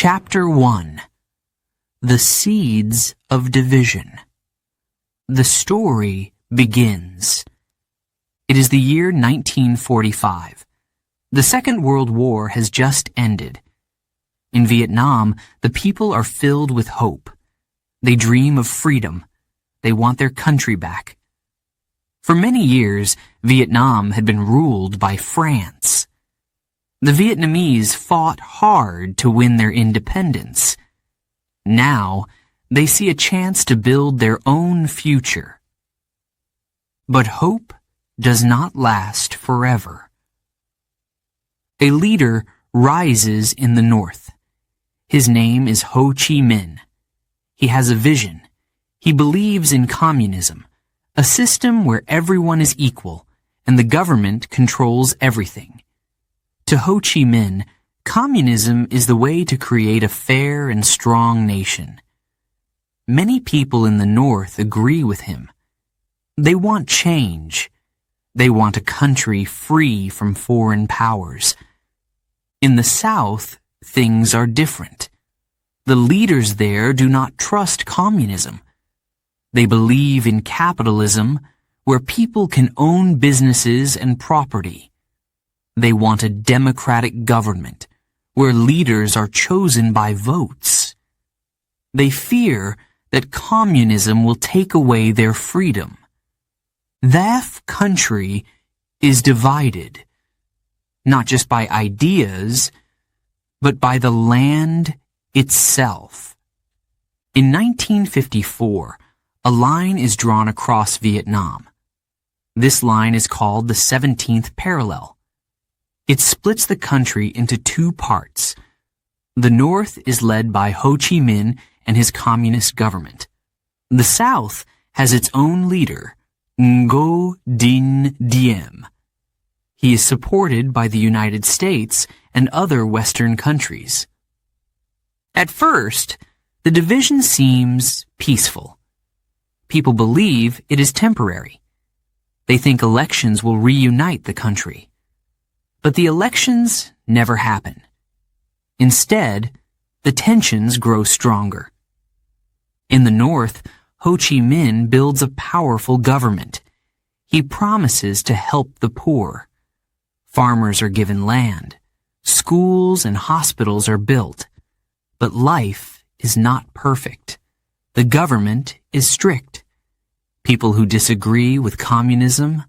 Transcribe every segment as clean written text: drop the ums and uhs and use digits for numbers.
Chapter 1. The Seeds of Division. The story begins. It is the year 1945. The Second World War has just ended. In Vietnam, the people are filled with hope. They dream of freedom. They want their country back. For many years, Vietnam had been ruled by France. The Vietnamese fought hard to win their independence. Now, they see a chance to build their own future. But hope does not last forever. A leader rises in the north. His name is Ho Chi Minh. He has a vision. He believes in communism, a system where everyone is equal and the government controls everything. To Ho Chi Minh, communism is the way to create a fair and strong nation. Many people in the North agree with him. They want change. They want a country free from foreign powers. In the South, things are different. The leaders there do not trust communism. They believe in capitalism, where people can own businesses and property. They want a democratic government, where leaders are chosen by votes. They fear that communism will take away their freedom. That country is divided, not just by ideas, but by the land itself. In 1954, a line is drawn across Vietnam. This line is called the 17th parallel. It splits the country into two parts. The North is led by Ho Chi Minh and his communist government. The South has its own leader, Ngo Dinh Diem. He is supported by the United States and other Western countries. At first, the division seems peaceful. People believe it is temporary. They think elections will reunite the country. But the elections never happen. Instead, the tensions grow stronger. In the North, Ho Chi Minh builds a powerful government. He promises to help the poor. Farmers are given land. Schools and hospitals are built. But life is not perfect. The government is strict. People who disagree with communism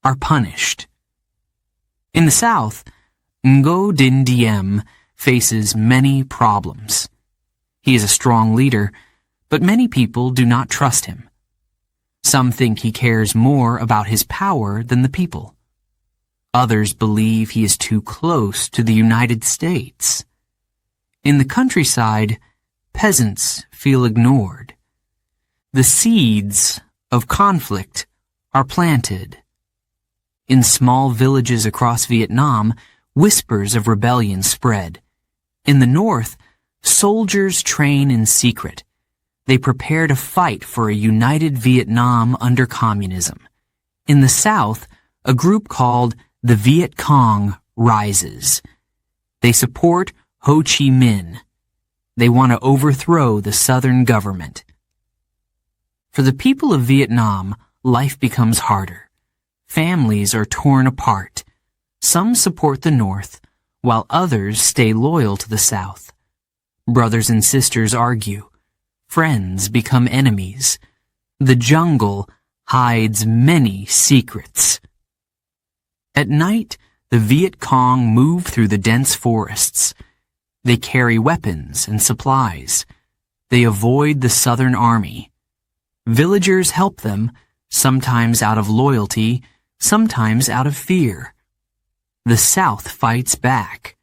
are punished. In the South, Ngo Dinh Diem faces many problems. He is a strong leader, but many people do not trust him. Some think he cares more about his power than the people. Others believe he is too close to the United States. In the countryside, peasants feel ignored. The seeds of conflict are planted. In small villages across Vietnam, whispers of rebellion spread. In the North, soldiers train in secret. They prepare to fight for a united Vietnam under communism. In the South, a group called the Viet Cong rises. They support Ho Chi Minh. They want to overthrow the Southern government. For the people of Vietnam, life becomes harder. Families are torn apart. Some support the North, while others stay loyal to the South. Brothers and sisters argue. Friends become enemies. The jungle hides many secrets. At night, the Viet Cong move through the dense forests. They carry weapons and supplies. They avoid the Southern Army. Villagers help them, sometimes out of loyalty, sometimes out of fear. The South fights back,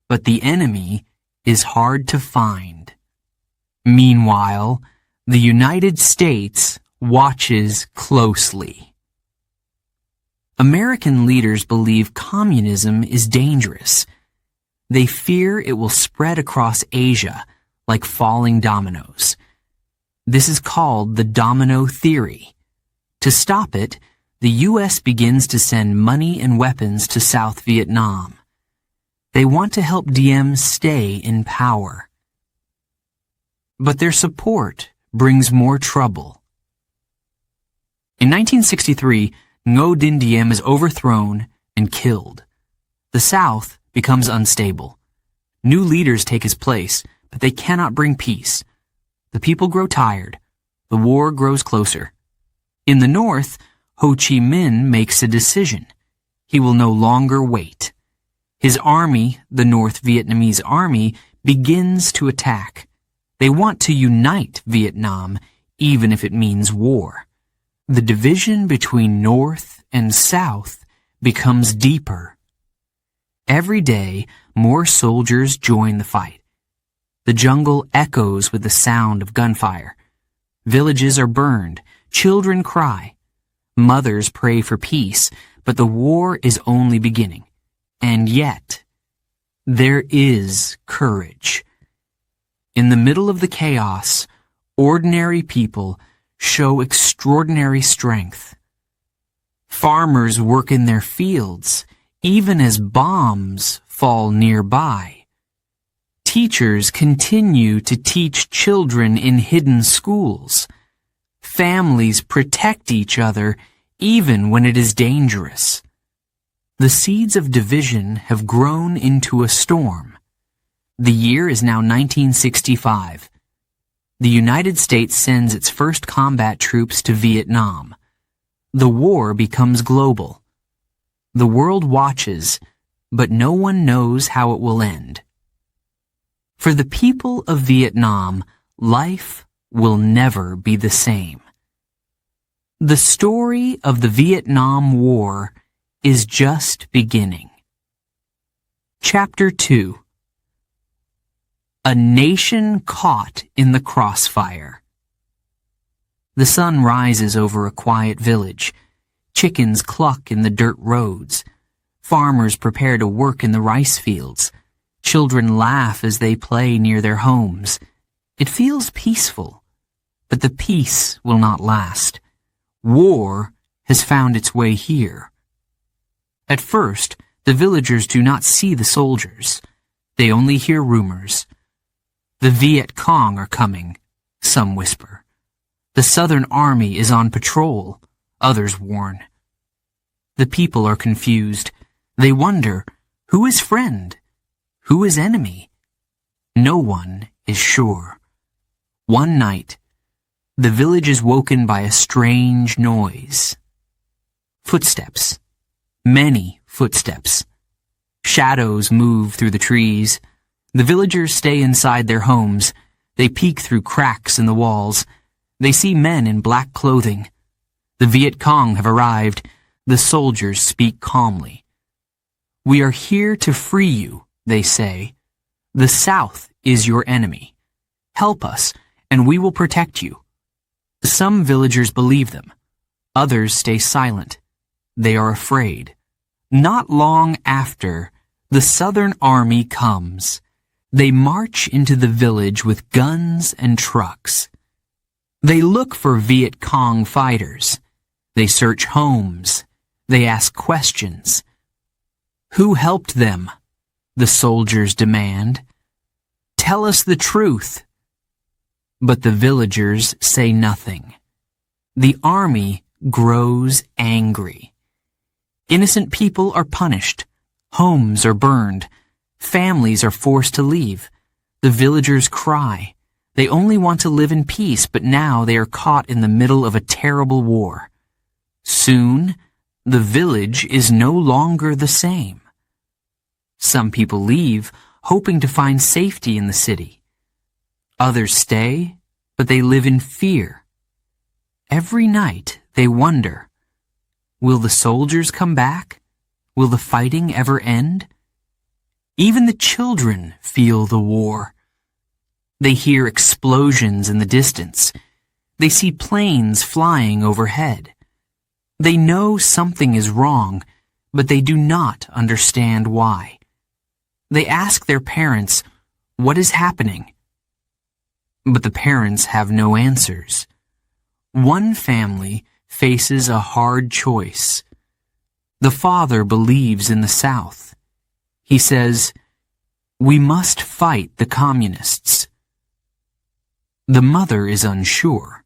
but the enemy is hard to find. Meanwhile, the United States watches closely. American leaders believe communism is dangerous. They fear it will spread across Asia like falling dominoes. This is called the domino theory. To stop it, the U.S. begins to send money and weapons to South Vietnam. They want to help Diem stay in power. but their support brings more trouble. In 1963, Ngo Dinh Diem is overthrown and killed. The South becomes unstable. New leaders take his place, but they cannot bring peace. The people grow tired. The war grows closer. In the North, Ho Chi Minh makes a decision. He will no longer wait. His army, the North Vietnamese Army, begins to attack. They want to unite Vietnam, even if it means war. The division between North and South becomes deeper. Every day, more soldiers join the fight. The jungle echoes with the sound of gunfire. Villages are burned. Children cry. Mothers pray for peace, but the war is only beginning. And yet, there is courage. In the middle of the chaos, ordinary people show extraordinary strength. Farmers work in their fields, even as bombs fall nearby. Teachers continue to teach children in hidden schools. Families protect each other even when it is dangerous. The seeds of division have grown into a storm. The year is now 1965. The United States sends its first combat troops to Vietnam. The war becomes global. The world watches, but no one knows how it will end. For the people of Vietnam, life will never be the same. The story of the Vietnam War is just beginning. Chapter 2. A nation caught in the crossfire. The sun rises over a quiet village. Chickens cluck in the dirt roads. Farmers prepare to work in the rice fields. Children laugh as they play near their homes. It feels peaceful, but the peace will not last. War has found its way here. At first, the villagers do not see the soldiers. They only hear rumors. The Viet Cong are coming, some whisper. The Southern Army is on patrol, others warn. The people are confused. They wonder, who is friend? Who is enemy? No one is sure. One night, the village is woken by a strange noise. Footsteps. Many footsteps. Shadows move through the trees. The villagers stay inside their homes. They peek through cracks in the walls. They see men in black clothing. The Viet Cong have arrived. The soldiers speak calmly. "We are here to free you," they say. "The South is your enemy. Help us, and we will protect you." Some villagers believe them. Others stay silent. They are afraid. Not long after, the Southern Army comes. They march into the village with guns and trucks. They look for Viet Cong fighters. They search homes. They ask questions. "Who helped them?" the soldiers demand. "Tell us the truth." But the villagers say nothing. The army grows angry. Innocent people are punished. Homes are burned. Families are forced to leave. The villagers cry. They only want to live in peace, but now they are caught in the middle of a terrible war. Soon, the village is no longer the same. Some people leave, hoping to find safety in the city. Others stay, but they live in fear. Every night they wonder, will the soldiers come back? Will the fighting ever end? Even the children feel the war. They hear explosions in the distance. They see planes flying overhead. They know something is wrong, but they do not understand why. They ask their parents, "What is happening?" But the parents have no answers. One family faces a hard choice. The father believes in the South. He says, "We must fight the communists." The mother is unsure.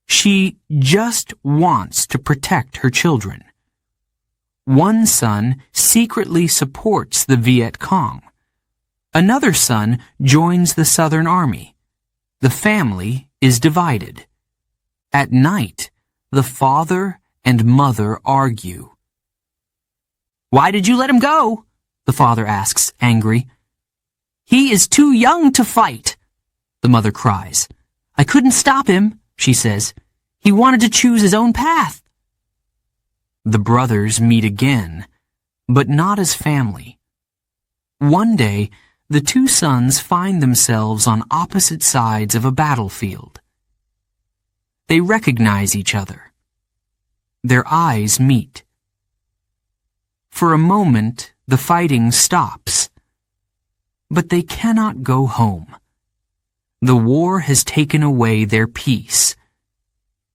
She just wants to protect her children. One son secretly supports the Viet Cong. Another son joins the Southern Army. The family is divided. At night, the father and mother argue. "Why did you let him go?" the father asks, angry. "He is too young to fight," the mother cries. "I couldn't stop him," she says. "He wanted to choose his own path." The brothers meet again, but not as family. One day, the two sons find themselves on opposite sides of a battlefield. They recognize each other. Their eyes meet. For a moment, the fighting stops. But they cannot go home. The war has taken away their peace.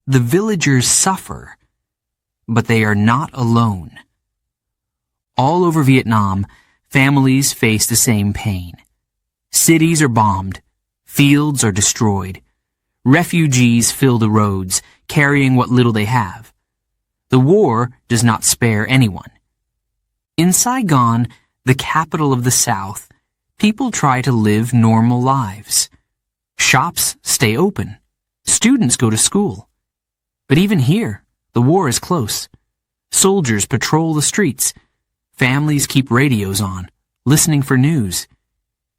The villagers suffer, but they are not alone. All over Vietnam, families face the same pain. Cities are bombed. Fields are destroyed. Refugees fill the roads, carrying what little they have. The war does not spare anyone. In Saigon, the capital of the South, people try to live normal lives. Shops stay open. Students go to school. But even here, the war is close. Soldiers patrol the streets. Families keep radios on, listening for news.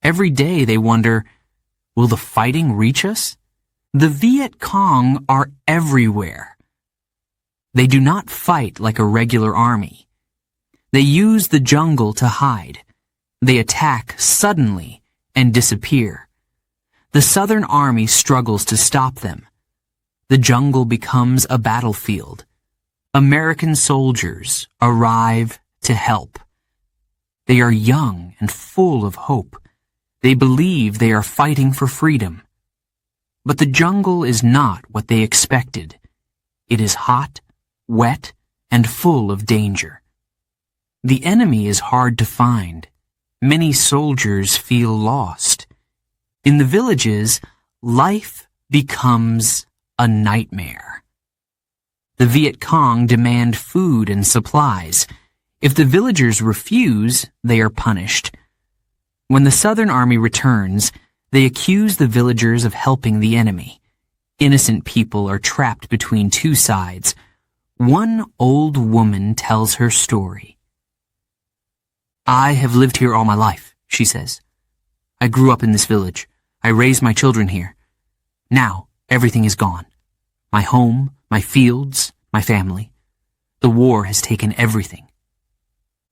Every day they wonder, will the fighting reach us? The Viet Cong are everywhere. They do not fight like a regular army. They use the jungle to hide. They attack suddenly and disappear. The Southern Army struggles to stop them. The jungle becomes a battlefield. American soldiers arrive to help. They are young and full of hope. They believe they are fighting for freedom. But the jungle is not what they expected. It is hot, wet, and full of danger. The enemy is hard to find. Many soldiers feel lost. In the villages, life becomes a nightmare. The Viet Cong demand food and supplies. If the villagers refuse, they are punished. When the Southern Army returns, they accuse the villagers of helping the enemy. Innocent people are trapped between two sides. One old woman tells her story. "I have lived here all my life," she says. "I grew up in this village. I raised my children here. Now, everything is gone. My home, my fields, my family. The war has taken everything."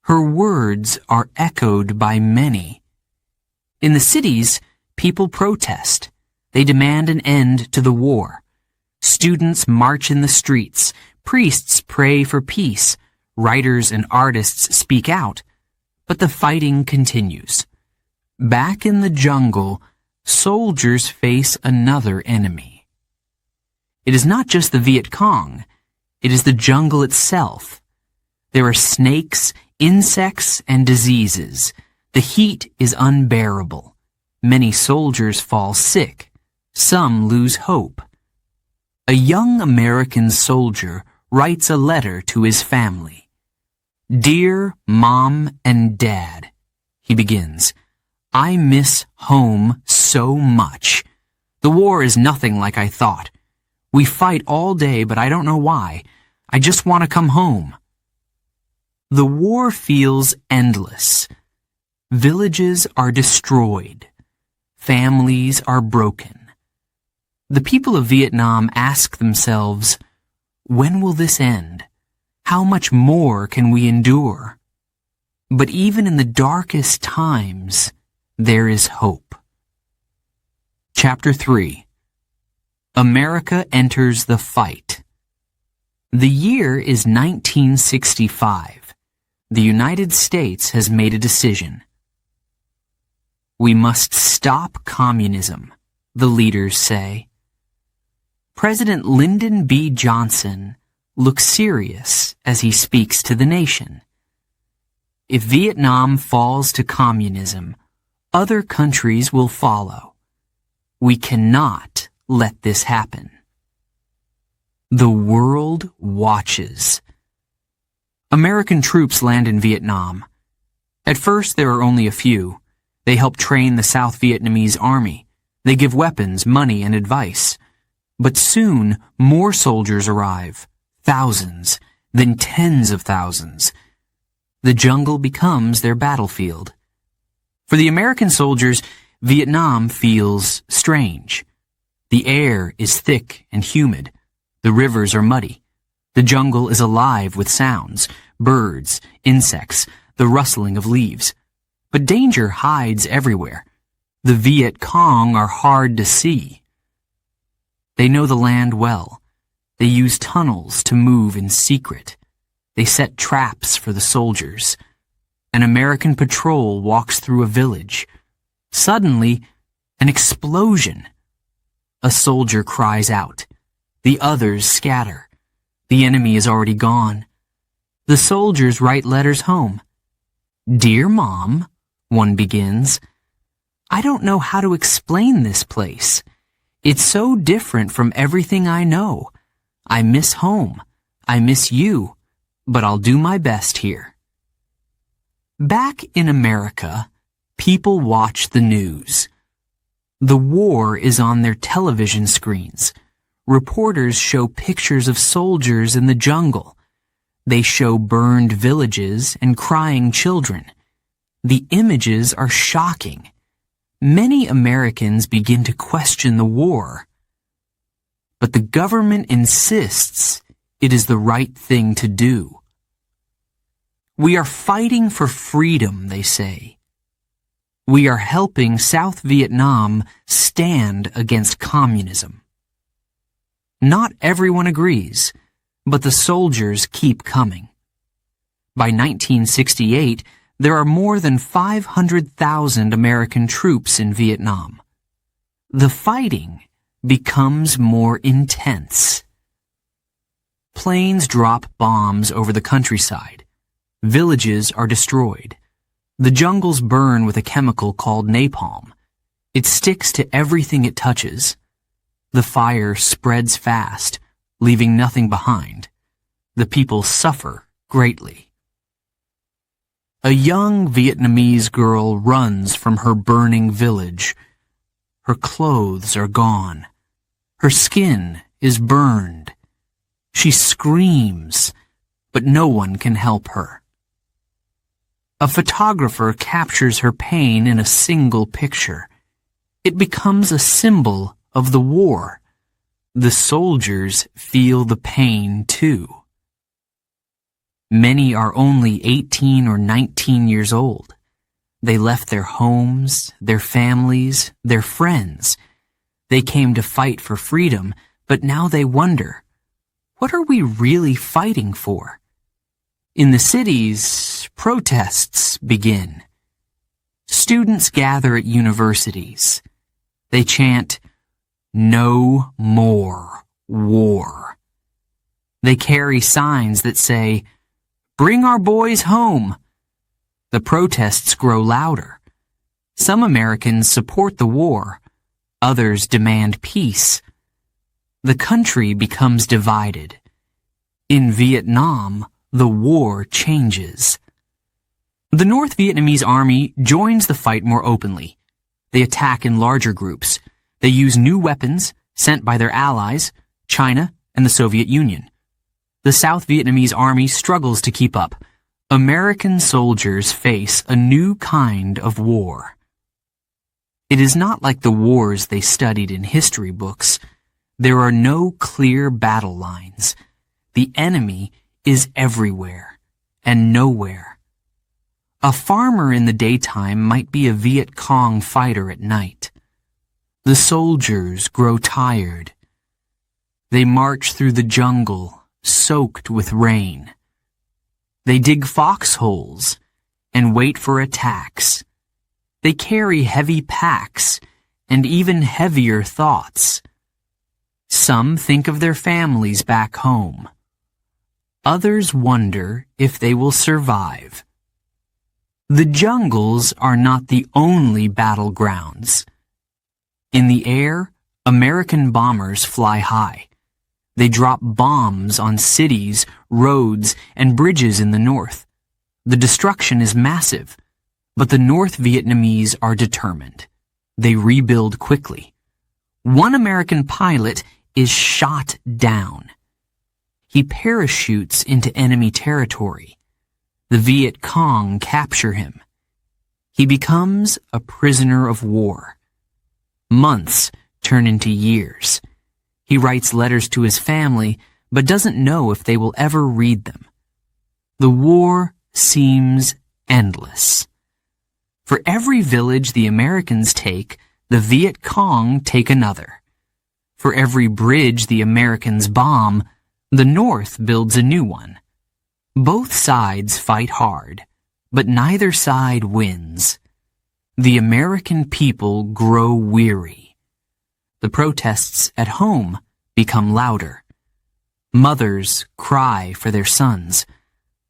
Her words are echoed by many. In the cities, people protest. They demand an end to the war. Students march in the streets. Priests pray for peace. Writers and artists speak out. But the fighting continues. Back in the jungle, soldiers face another enemy. It is not just the Viet Cong. It is the jungle itself. There are snakes, insects, and diseases. The heat is unbearable. Many soldiers fall sick. Some lose hope. A young American soldier writes a letter to his family. "Dear Mom and Dad," he begins, "I miss home so much. The war is nothing like I thought. We fight all day, but I don't know why. I just want to come home." The war feels endless. Villages are destroyed. Families are broken. The people of Vietnam ask themselves, when will this end? How much more can we endure? But even in the darkest times, there is hope. Chapter 3. America enters the fight. The year is 1965. The United States has made a decision. We must stop communism, the leaders say. President Lyndon B. Johnson looks serious as he speaks to the nation. If Vietnam falls to communism, other countries will follow. We cannot let this happen. The world watches. American troops land in Vietnam. At first, there are only a few. They help train the South Vietnamese army. They give weapons, money, and advice. But soon, more soldiers arrive. Thousands, then tens of thousands. The jungle becomes their battlefield. For the American soldiers, Vietnam feels strange. The air is thick and humid. The rivers are muddy. The jungle is alive with sounds, birds, insects, the rustling of leaves. But danger hides everywhere. The Viet Cong are hard to see. They know the land well. They use tunnels to move in secret. They set traps for the soldiers. An American patrol walks through a village. Suddenly, an explosion. A soldier cries out. The others scatter. The enemy is already gone. The soldiers write letters home. "Dear Mom," one begins, "I don't know how to explain this place. It's so different from everything I know. I miss home. I miss you, but I'll do my best here." Back in America, people watch the news. The war is on their television screens. Reporters show pictures of soldiers in the jungle. They show burned villages and crying children. The images are shocking. Many Americans begin to question the war. But the government insists it is the right thing to do. We are fighting for freedom, they say. We are helping South Vietnam stand against communism. Not everyone agrees, but the soldiers keep coming. By 1968, there are more than 500,000 American troops in Vietnam. The fighting becomes more intense. Planes drop bombs over the countryside. Villages are destroyed. The jungles burn with a chemical called napalm. It sticks to everything it touches. The fire spreads fast, leaving nothing behind. The people suffer greatly. A young Vietnamese girl runs from her burning village. Her clothes are gone. Her skin is burned. She screams, but no one can help her. A photographer captures her pain in a single picture. It becomes a symbol of the war. The soldiers feel the pain too. Many are only 18 or 19 years old. They left their homes, their families, their friends. They came to fight for freedom, but now they wonder, what are we really fighting for? In the cities, protests begin. Students gather at universities. They chant, "No more war." They carry signs that say, "Bring our boys home." The protests grow louder. Some Americans support the war. Others demand peace. The country becomes divided. In Vietnam, the war changes. The North Vietnamese army joins the fight more openly. They attack in larger groups. They use new weapons sent by their allies, China and the Soviet Union. The South Vietnamese army struggles to keep up. American soldiers face a new kind of war. It is not like the wars they studied in history books. There are no clear battle lines. The enemy is everywhere and nowhere. A farmer in the daytime might be a Viet Cong fighter at night. The soldiers grow tired. They march through the jungle, soaked with rain. They dig foxholes and wait for attacks. They carry heavy packs and even heavier thoughts. Some think of their families back home. Others wonder if they will survive. The jungles are not the only battlegrounds. In the air, American bombers fly high. They drop bombs on cities, roads, and bridges in the north. The destruction is massive, but the North Vietnamese are determined. They rebuild quickly. One American pilot is shot down. He parachutes into enemy territory. The Viet Cong capture him. He becomes a prisoner of war. Months turn into years. He writes letters to his family, but doesn't know if they will ever read them. The war seems endless. For every village the Americans take, the Viet Cong take another. For every bridge the Americans bomb, the North builds a new one. Both sides fight hard, but neither side wins. The American people grow weary. The protests at home become louder. Mothers cry for their sons.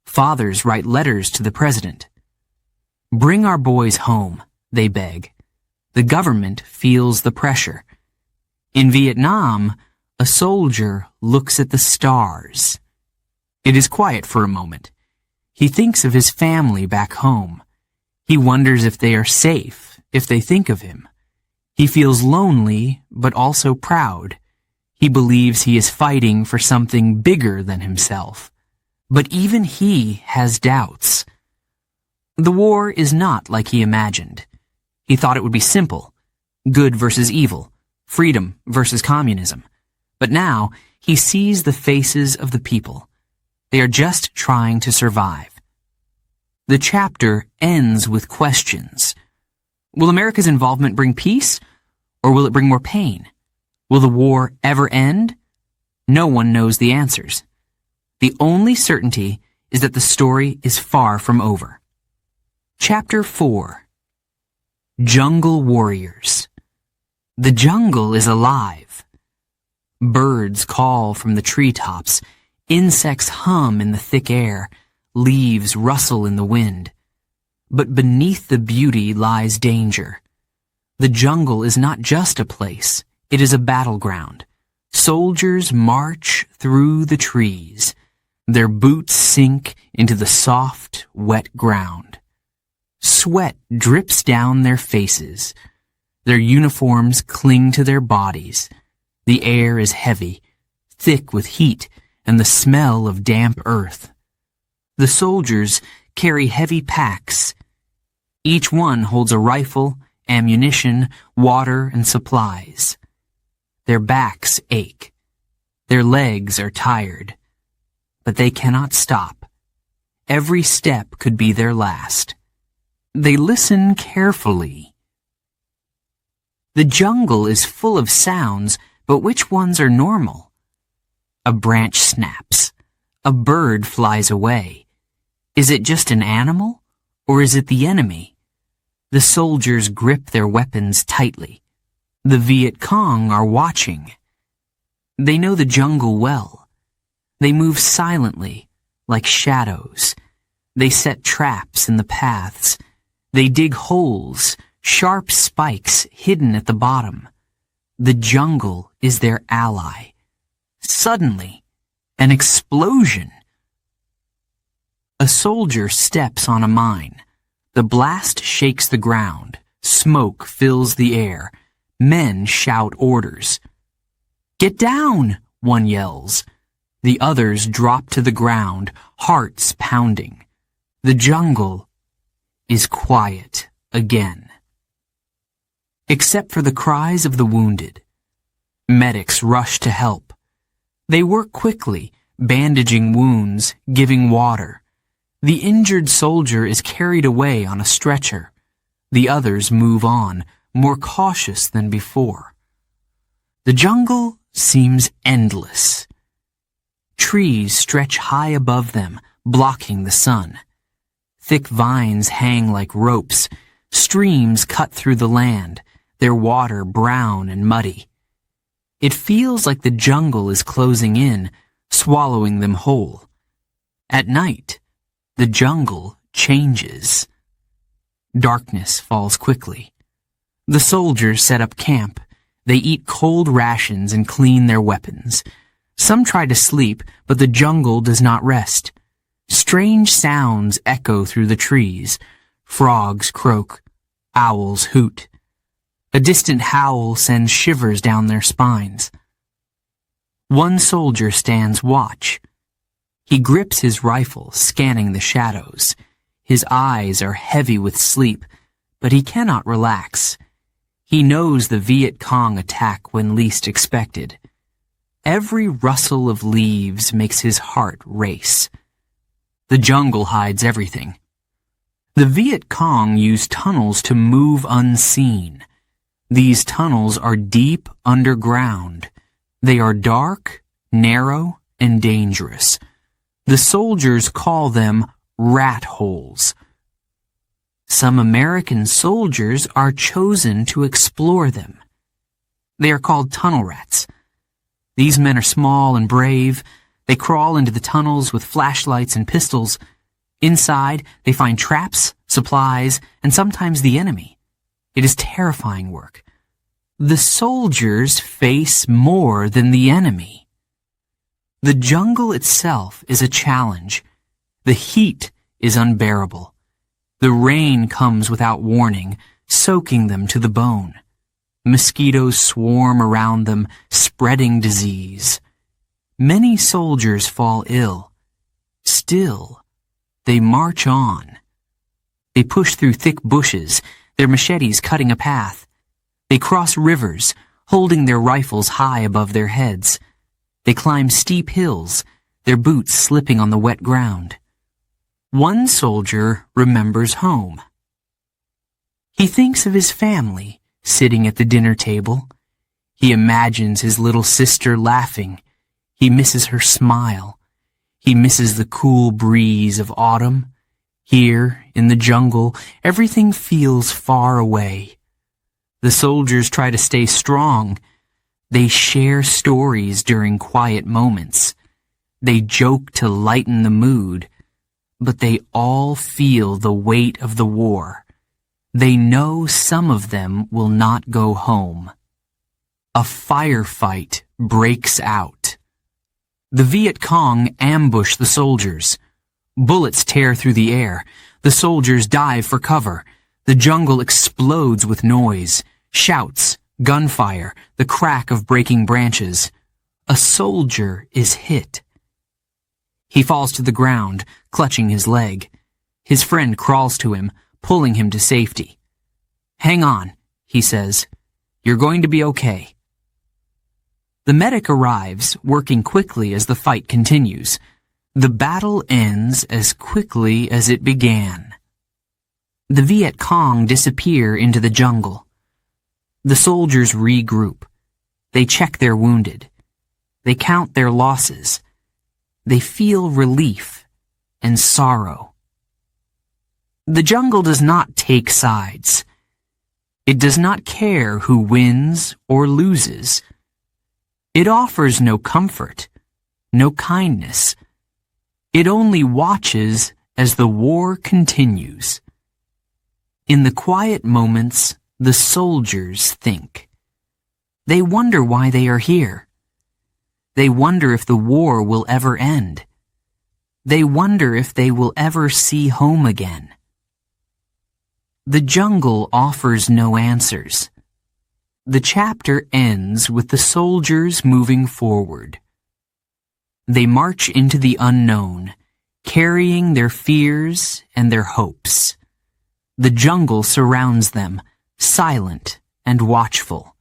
Fathers write letters to the president. Bring our boys home, they beg. The government feels the pressure. In Vietnam, a soldier looks at the stars. It is quiet for a moment. He thinks of his family back home. He wonders if they are safe, if they think of him. He feels lonely, but also proud. He believes he is fighting for something bigger than himself. But even he has doubts. The war is not like he imagined. He thought it would be simple. Good versus evil. Freedom versus communism. But now, he sees the faces of the people. They are just trying to survive. The chapter ends with questions. Will America's involvement bring peace, or will it bring more pain? Will the war ever end? No one knows the answers. The only certainty is that the story is far from over. Chapter 4. Jungle Warriors. The jungle is alive. Birds call from the treetops. Insects hum in the thick air. Leaves rustle in the wind. But beneath the beauty lies danger. The jungle is not just a place. It is a battleground. Soldiers march through the trees. Their boots sink into the soft, wet ground. Sweat drips down their faces. Their uniforms cling to their bodies. The air is heavy, thick with heat and the smell of damp earth. The soldiers carry heavy packs. Each one holds a rifle, ammunition, water, and supplies. Their backs ache. Their legs are tired. But they cannot stop. Every step could be their last. They listen carefully. The jungle is full of sounds, but which ones are normal? A branch snaps. A bird flies away. Is it just an animal, or is it the enemy? The soldiers grip their weapons tightly. The Viet Cong are watching. They know the jungle well. They move silently, like shadows. They set traps in the paths. They dig holes, sharp spikes hidden at the bottom. The jungle is their ally. Suddenly, an explosion. A soldier steps on a mine. The blast shakes the ground. Smoke fills the air. Men shout orders. "Get down!" one yells. The others drop to the ground, hearts pounding. The jungle is quiet again. Except for the cries of the wounded. Medics rush to help. They work quickly, bandaging wounds, giving water. The injured soldier is carried away on a stretcher. The others move on, more cautious than before. The jungle seems endless. Trees stretch high above them, blocking the sun. Thick vines hang like ropes. Streams cut through the land, their water brown and muddy. It feels like the jungle is closing in, swallowing them whole. At night, the jungle changes. Darkness falls quickly. The soldiers set up camp. They eat cold rations and clean their weapons. Some try to sleep, but the jungle does not rest. Strange sounds echo through the trees. Frogs croak. Owls hoot. A distant howl sends shivers down their spines. One soldier stands watch. He grips his rifle, scanning the shadows. His eyes are heavy with sleep, but he cannot relax. He knows the Viet Cong attack when least expected. Every rustle of leaves makes his heart race. The jungle hides everything. The Viet Cong use tunnels to move unseen. These tunnels are deep underground. They are dark, narrow, and dangerous. The soldiers call them rat holes. Some American soldiers are chosen to explore them. They are called tunnel rats. These men are small and brave. They crawl into the tunnels with flashlights and pistols. Inside, they find traps, supplies, and sometimes the enemy. It is terrifying work. The soldiers face more than the enemy. The jungle itself is a challenge. The heat is unbearable. The rain comes without warning, soaking them to the bone. Mosquitoes swarm around them, spreading disease. Many soldiers fall ill. Still, they march on. They push through thick bushes, their machetes cutting a path. They cross rivers, holding their rifles high above their heads. They climb steep hills, their boots slipping on the wet ground. One soldier remembers home. He thinks of his family sitting at the dinner table. He imagines his little sister laughing. He misses her smile. He misses the cool breeze of autumn. Here, in the jungle, everything feels far away. The soldiers try to stay strong. They share stories during quiet moments. They joke to lighten the mood. But they all feel the weight of the war. They know some of them will not go home. A firefight breaks out. The Viet Cong ambush the soldiers. Bullets tear through the air. The soldiers dive for cover. The jungle explodes with noise, shouts, gunfire, the crack of breaking branches. A soldier is hit. He falls to the ground, clutching his leg. His friend crawls to him, pulling him to safety. "Hang on," he says. "You're going to be okay." The medic arrives, working quickly as the fight continues. The battle ends as quickly as it began. The Viet Cong disappear into the jungle. The soldiers regroup. They check their wounded. They count their losses. They feel relief and sorrow. The jungle does not take sides. It does not care who wins or loses. It offers no comfort, no kindness. It only watches as the war continues. In the quiet moments, the soldiers think. They wonder why they are here. They wonder if the war will ever end. They wonder if they will ever see home again. The jungle offers no answers. The chapter ends with the soldiers moving forward. They march into the unknown, carrying their fears and their hopes. The jungle surrounds them, silent and watchful.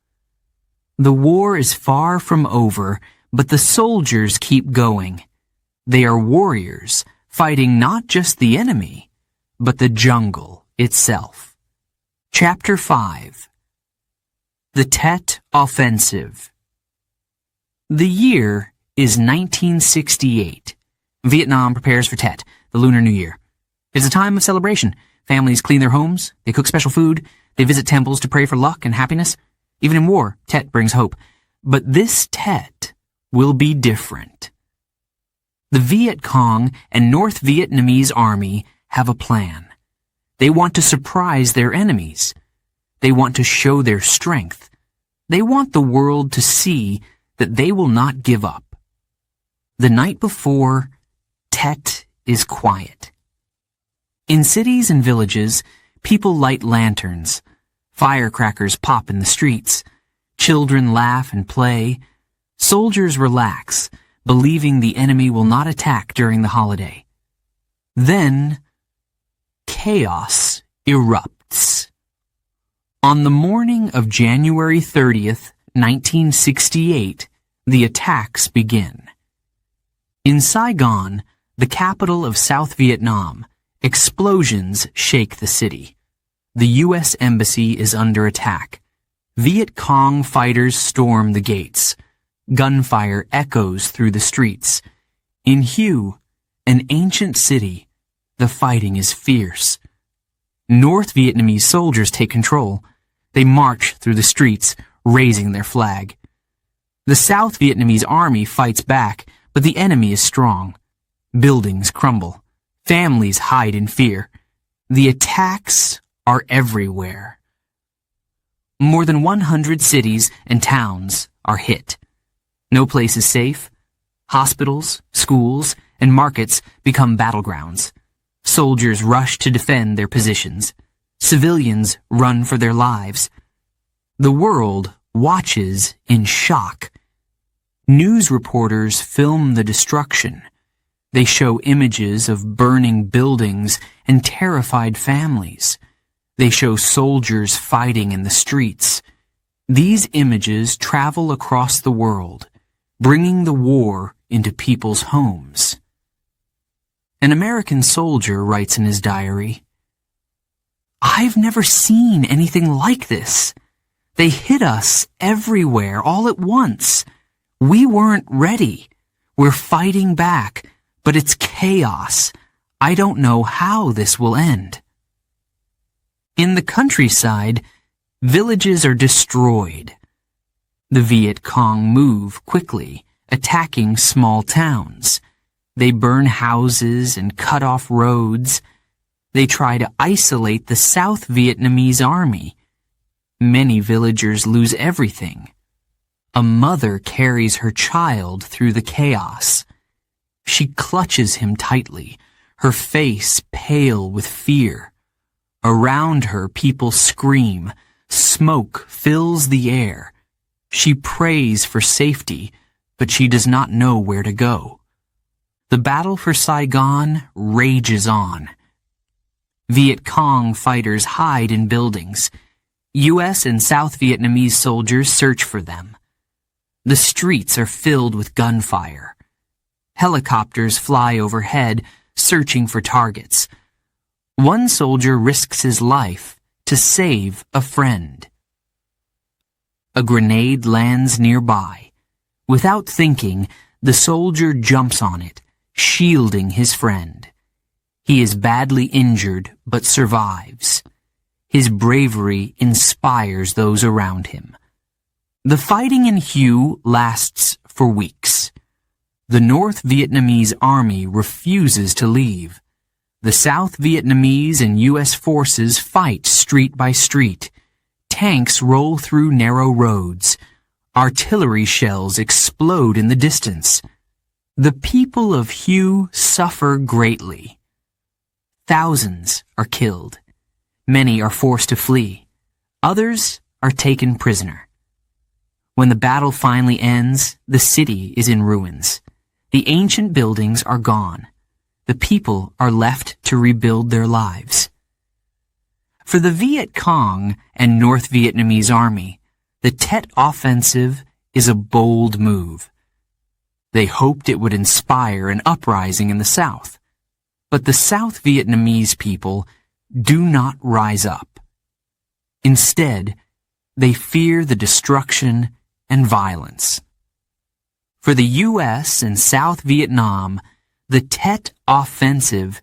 The war is far from over, but the soldiers keep going. They are warriors, fighting not just the enemy, but the jungle itself. Chapter 5. The Tet Offensive. The year is 1968. Vietnam prepares for Tet, the Lunar New Year. It's a time of celebration. Families clean their homes, they cook special food, they visit temples to pray for luck and happiness. Even in war, Tet brings hope. But this Tet will be different. The Viet Cong and North Vietnamese army have a plan. They want to surprise their enemies. They want to show their strength. They want the world to see that they will not give up. The night before, Tet is quiet. In cities and villages, people light lanterns. Firecrackers pop in the streets. Children laugh and play. Soldiers relax, believing the enemy will not attack during the holiday. Then, chaos erupts. On the morning of January 30th, 1968, the attacks begin. In Saigon, the capital of South Vietnam, explosions shake the city. The U.S. Embassy is under attack. Viet Cong fighters storm the gates. Gunfire echoes through the streets. In Hue, an ancient city, the fighting is fierce. North Vietnamese soldiers take control. They march through the streets, raising their flag. The South Vietnamese army fights back, but the enemy is strong. Buildings crumble. Families hide in fear. The attacks are everywhere. More than 100 cities and towns are hit. No place is safe. Hospitals, schools, and markets become battlegrounds. Soldiers rush to defend their positions. Civilians run for their lives. The world watches in shock. News reporters film the destruction. They show images of burning buildings and terrified families. They show soldiers fighting in the streets. These images travel across the world, bringing the war into people's homes. An American soldier writes in his diary, "I've never seen anything like this. They hit us everywhere all at once. We weren't ready. We're fighting back, but it's chaos. I don't know how this will end." In the countryside, villages are destroyed. The Viet Cong move quickly, attacking small towns. They burn houses and cut off roads. They try to isolate the South Vietnamese army. Many villagers lose everything. A mother carries her child through the chaos. She clutches him tightly, her face pale with fear. Around her, people scream. Smoke fills the air. She prays for safety, but she does not know where to go. The battle for Saigon rages on. Viet Cong fighters hide in buildings. U.S. and South Vietnamese soldiers search for them. The streets are filled with gunfire. Helicopters fly overhead, searching for targets. One soldier risks his life to save a friend. A grenade lands nearby. Without thinking, the soldier jumps on it, shielding his friend. He is badly injured but survives. His bravery inspires those around him. The fighting in Hue lasts for weeks. The North Vietnamese army refuses to leave. The South Vietnamese and U.S. forces fight street by street. Tanks roll through narrow roads. Artillery shells explode in the distance. The people of Hue suffer greatly. Thousands are killed. Many are forced to flee. Others are taken prisoner. When the battle finally ends, the city is in ruins. The ancient buildings are gone. The people are left to rebuild their lives. For the Viet Cong and North Vietnamese army, the Tet Offensive is a bold move. They hoped it would inspire an uprising in the South. But the South Vietnamese people do not rise up. Instead, they fear the destruction and violence. For the U.S. and South Vietnam, the Tet Offensive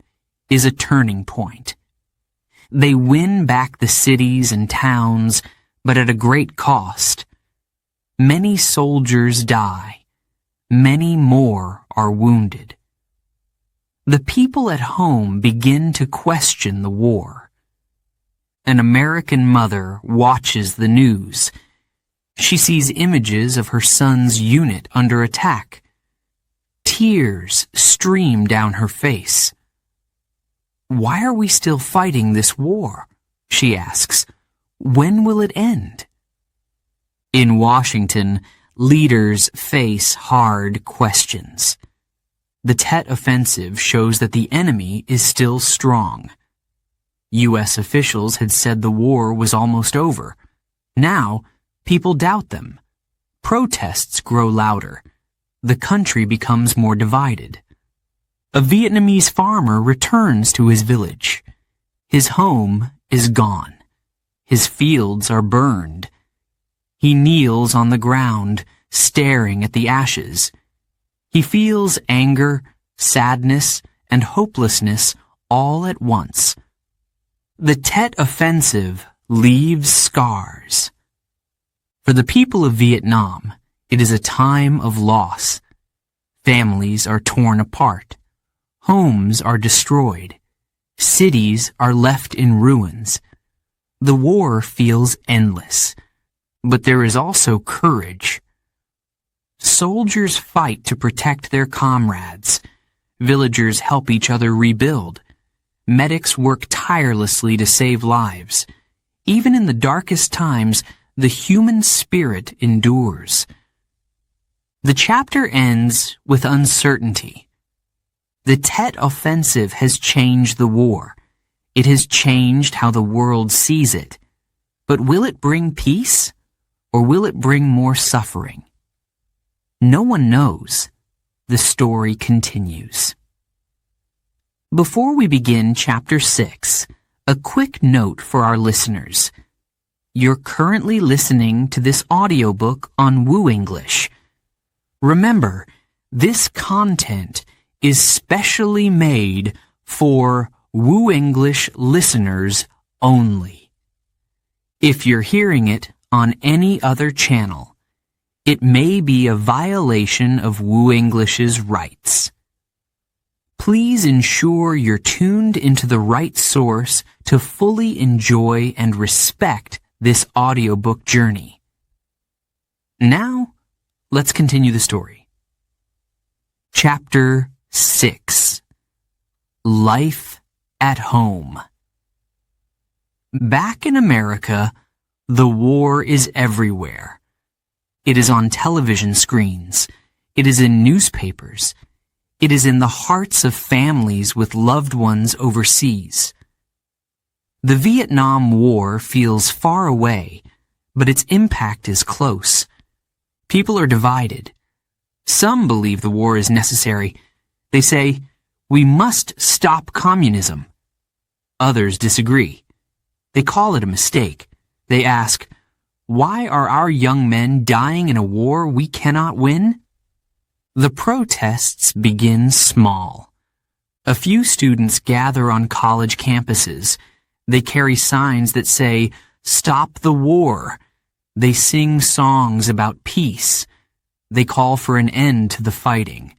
is a turning point. They win back the cities and towns, but at a great cost. Many soldiers die. Many more are wounded. The people at home begin to question the war. An American mother watches the news. She sees images of her son's unit under attack. Tears stream down her face. "Why are we still fighting this war?" she asks. "When will it end?" In Washington, leaders face hard questions. The Tet Offensive shows that the enemy is still strong. U.S. officials had said the war was almost over. Now, people doubt them. Protests grow louder. The country becomes more divided. A Vietnamese farmer returns to his village. His home is gone. His fields are burned. He kneels on the ground, staring at the ashes. He feels anger, sadness, and hopelessness all at once. The Tet Offensive leaves scars. For the people of Vietnam, it is a time of loss. Families are torn apart. Homes are destroyed. Cities are left in ruins. The war feels endless, but there is also courage. Soldiers fight to protect their comrades. Villagers help each other rebuild. Medics work tirelessly to save lives. Even in the darkest times, the human spirit endures. The chapter ends with uncertainty. The Tet Offensive has changed the war. It has changed how the world sees it. But will it bring peace, or will it bring more suffering? No one knows. The story continues. Before we begin Chapter 6, a quick note for our listeners. You're currently listening to this audiobook on Woo English. Remember, this content is specially made for Woo English listeners only. If you're hearing it on any other channel, it may be a violation of Woo English's rights. Please ensure you're tuned into the right source to fully enjoy and respect this audiobook journey. Now, let's continue the story. Chapter 6. Life at Home. Back in America, the war is everywhere. It is on television screens. It is in newspapers. It is in the hearts of families with loved ones overseas. The Vietnam War feels far away, but its impact is close. People are divided. Some believe the war is necessary. They say, "We must stop communism." Others disagree. They call it a mistake. They ask, "Why are our young men dying in a war we cannot win?" The protests begin small. A few students gather on college campuses. They carry signs that say, "Stop the war." They sing songs about peace. They call for an end to the fighting.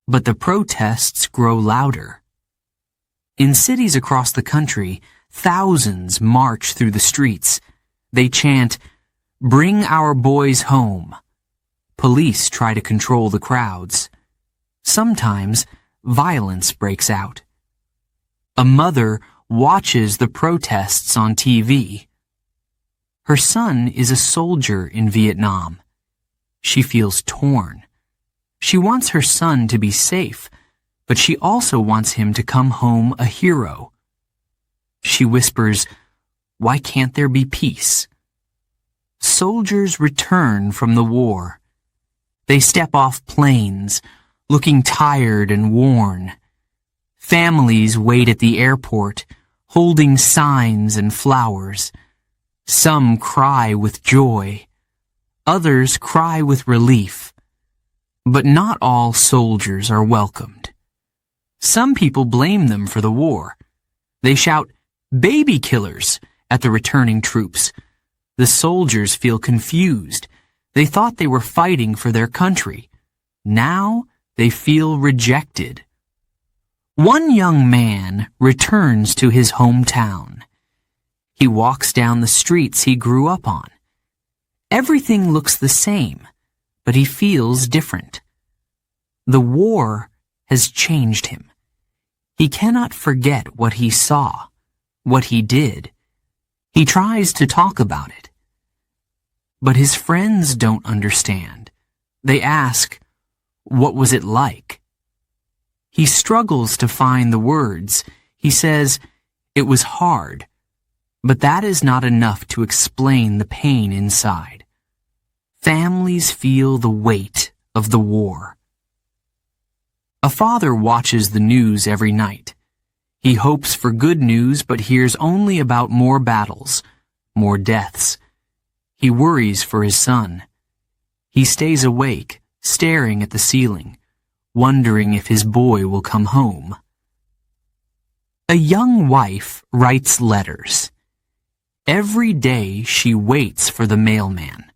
But the protests grow louder. In cities across the country, thousands march through the streets. They chant, "Bring our boys home." Police try to control the crowds. Sometimes violence breaks out. A mother watches the protests on TV. Her son is a soldier in Vietnam. She feels torn. She wants her son to be safe, but she also wants him to come home a hero. She whispers, "Why can't there be peace?" Soldiers return from the war. They step off planes, looking tired and worn. Families wait at the airport, holding signs and flowers. Some cry with joy. Others cry with relief. But not all soldiers are welcomed. Some people blame them for the war. They shout, "Baby killers," at the returning troops. The soldiers feel confused. They thought they were fighting for their country. Now they feel rejected. One young man returns to his hometown. He walks down the streets he grew up on. Everything looks the same, but he feels different. The war has changed him. He cannot forget what he saw, what he did. He tries to talk about it. But his friends don't understand. They ask, "What was it like?" He struggles to find the words. He says, "It was hard," but that is not enough to explain the pain inside. Families feel the weight of the war. A father watches the news every night. He hopes for good news but hears only about more battles, more deaths. He worries for his son. He stays awake, staring at the ceiling, wondering if his boy will come home. A young wife writes letters. Every day she waits for the mailman.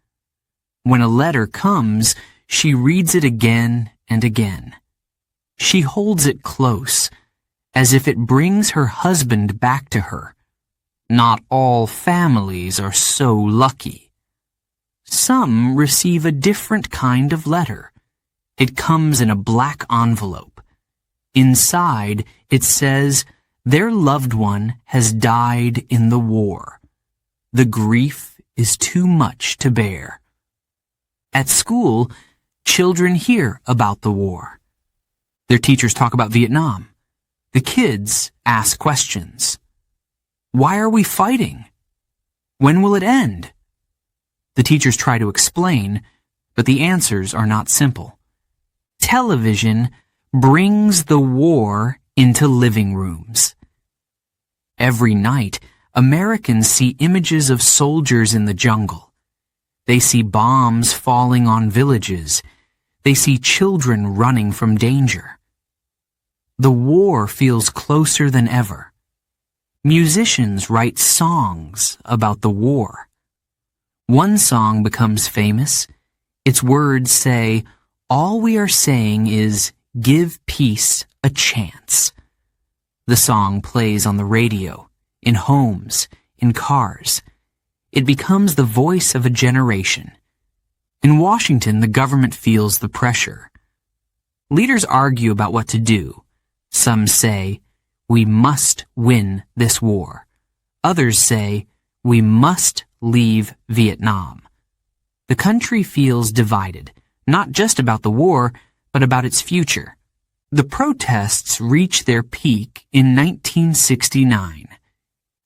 When a letter comes, she reads it again and again. She holds it close, as if it brings her husband back to her. Not all families are so lucky. Some receive a different kind of letter. It comes in a black envelope. Inside, it says, their loved one has died in the war. The grief is too much to bear. At school, children hear about the war. Their teachers talk about Vietnam. The kids ask questions. Why are we fighting? When will it end? The teachers try to explain, but the answers are not simple. Television brings the war into living rooms. Every night, Americans see images of soldiers in the jungle. They see bombs falling on villages. They see children running from danger. The war feels closer than ever. Musicians write songs about the war. One song becomes famous. Its words say, "All we are saying is, give peace a chance." The song plays on the radio, in homes, in cars. It becomes the voice of a generation. In Washington, the government feels the pressure. Leaders argue about what to do. Some say, we must win this war. Others say, we must leave Vietnam. The country feels divided, not just about the war, but about its future. The protests reach their peak in 1969.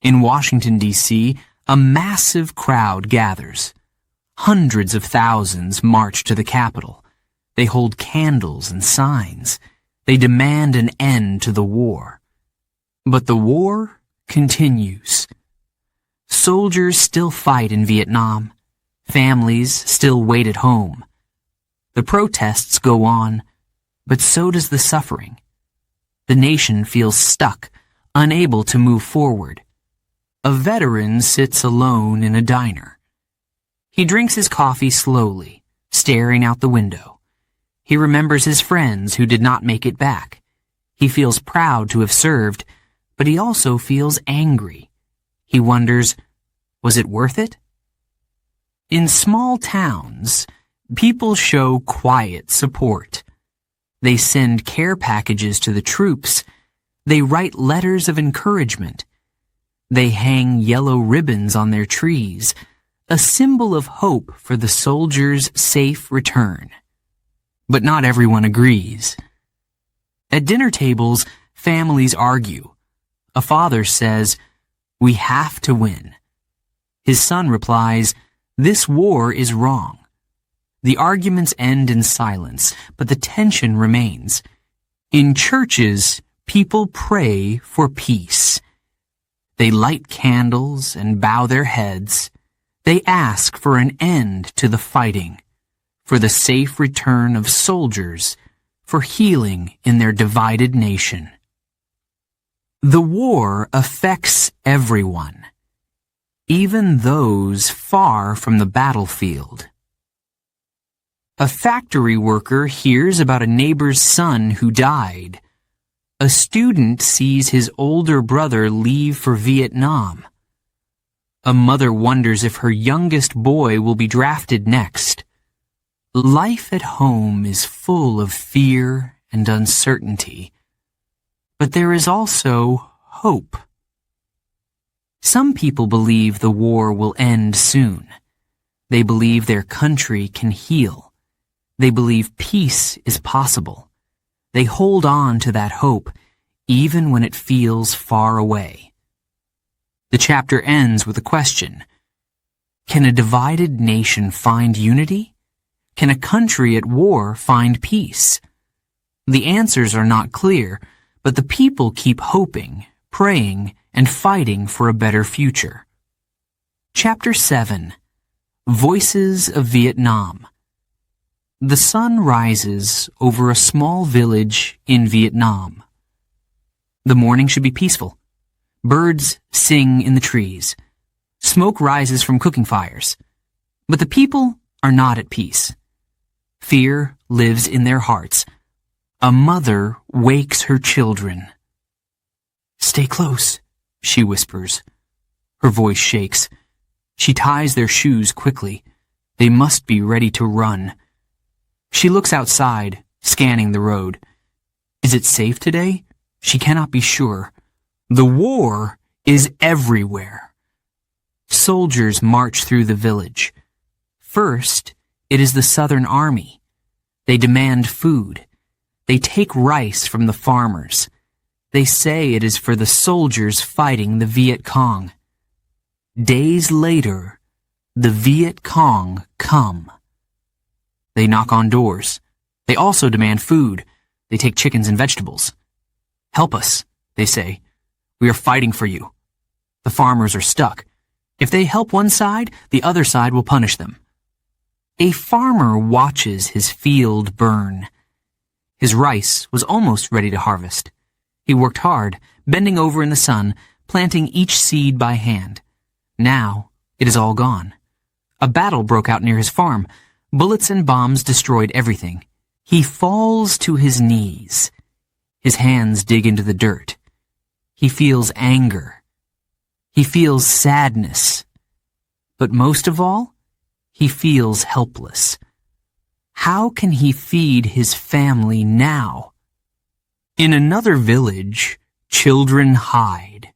In Washington, D.C., a massive crowd gathers. Hundreds of thousands march to the Capitol. They hold candles and signs. They demand an end to the war. But the war continues. Soldiers still fight in Vietnam. Families still wait at home. The protests go on, but so does the suffering. The nation feels stuck, unable to move forward. A veteran sits alone in a diner. He drinks his coffee slowly, staring out the window. He remembers his friends who did not make it back. He feels proud to have served, but he also feels angry. He wonders, was it worth it? In small towns, people show quiet support. They send care packages to the troops. They write letters of encouragement. They hang yellow ribbons on their trees, a symbol of hope for the soldiers' safe return. But not everyone agrees. At dinner tables, families argue. A father says, "We have to win." His son replies, "This war is wrong." The arguments end in silence, but the tension remains. In churches, people pray for peace. They light candles and bow their heads. They ask for an end to the fighting, for the safe return of soldiers, for healing in their divided nation. The war affects everyone, even those far from the battlefield. A factory worker hears about a neighbor's son who died. A student sees his older brother leave for Vietnam. A mother wonders if her youngest boy will be drafted next. Life at home is full of fear and uncertainty, but there is also hope. Some people believe the war will end soon. They believe their country can heal. They believe peace is possible. They hold on to that hope even when it feels far away. The chapter ends with a question. Can a divided nation find unity? Can a country at war find peace? The answers are not clear, but the people keep hoping, praying, and fighting for a better future. Chapter 7. Voices of Vietnam. The sun rises over a small village in Vietnam. The morning should be peaceful. Birds sing in the trees. Smoke rises from cooking fires. But the people are not at peace. Fear lives in their hearts. A mother wakes her children. "Stay close," she whispers. Her voice shakes. She ties their shoes quickly. They must be ready to run. She looks outside, scanning the road. Is it safe today? She cannot be sure. The war is everywhere. Soldiers march through the village. First, it is the Southern Army. They demand food. They take rice from the farmers. They say it is for the soldiers fighting the Viet Cong. Days later, the Viet Cong come. They knock on doors. They also demand food. They take chickens and vegetables. "Help us," they say. "We are fighting for you." The farmers are stuck. If they help one side, the other side will punish them. A farmer watches his field burn. His rice was almost ready to harvest. He worked hard, bending over in the sun, planting each seed by hand. Now, it is all gone. A battle broke out near his farm. Bullets and bombs destroyed everything. He falls to his knees. His hands dig into the dirt. He feels anger. He feels sadness. But most of all, he feels helpless. How can he feed his family now? In another village, children hide.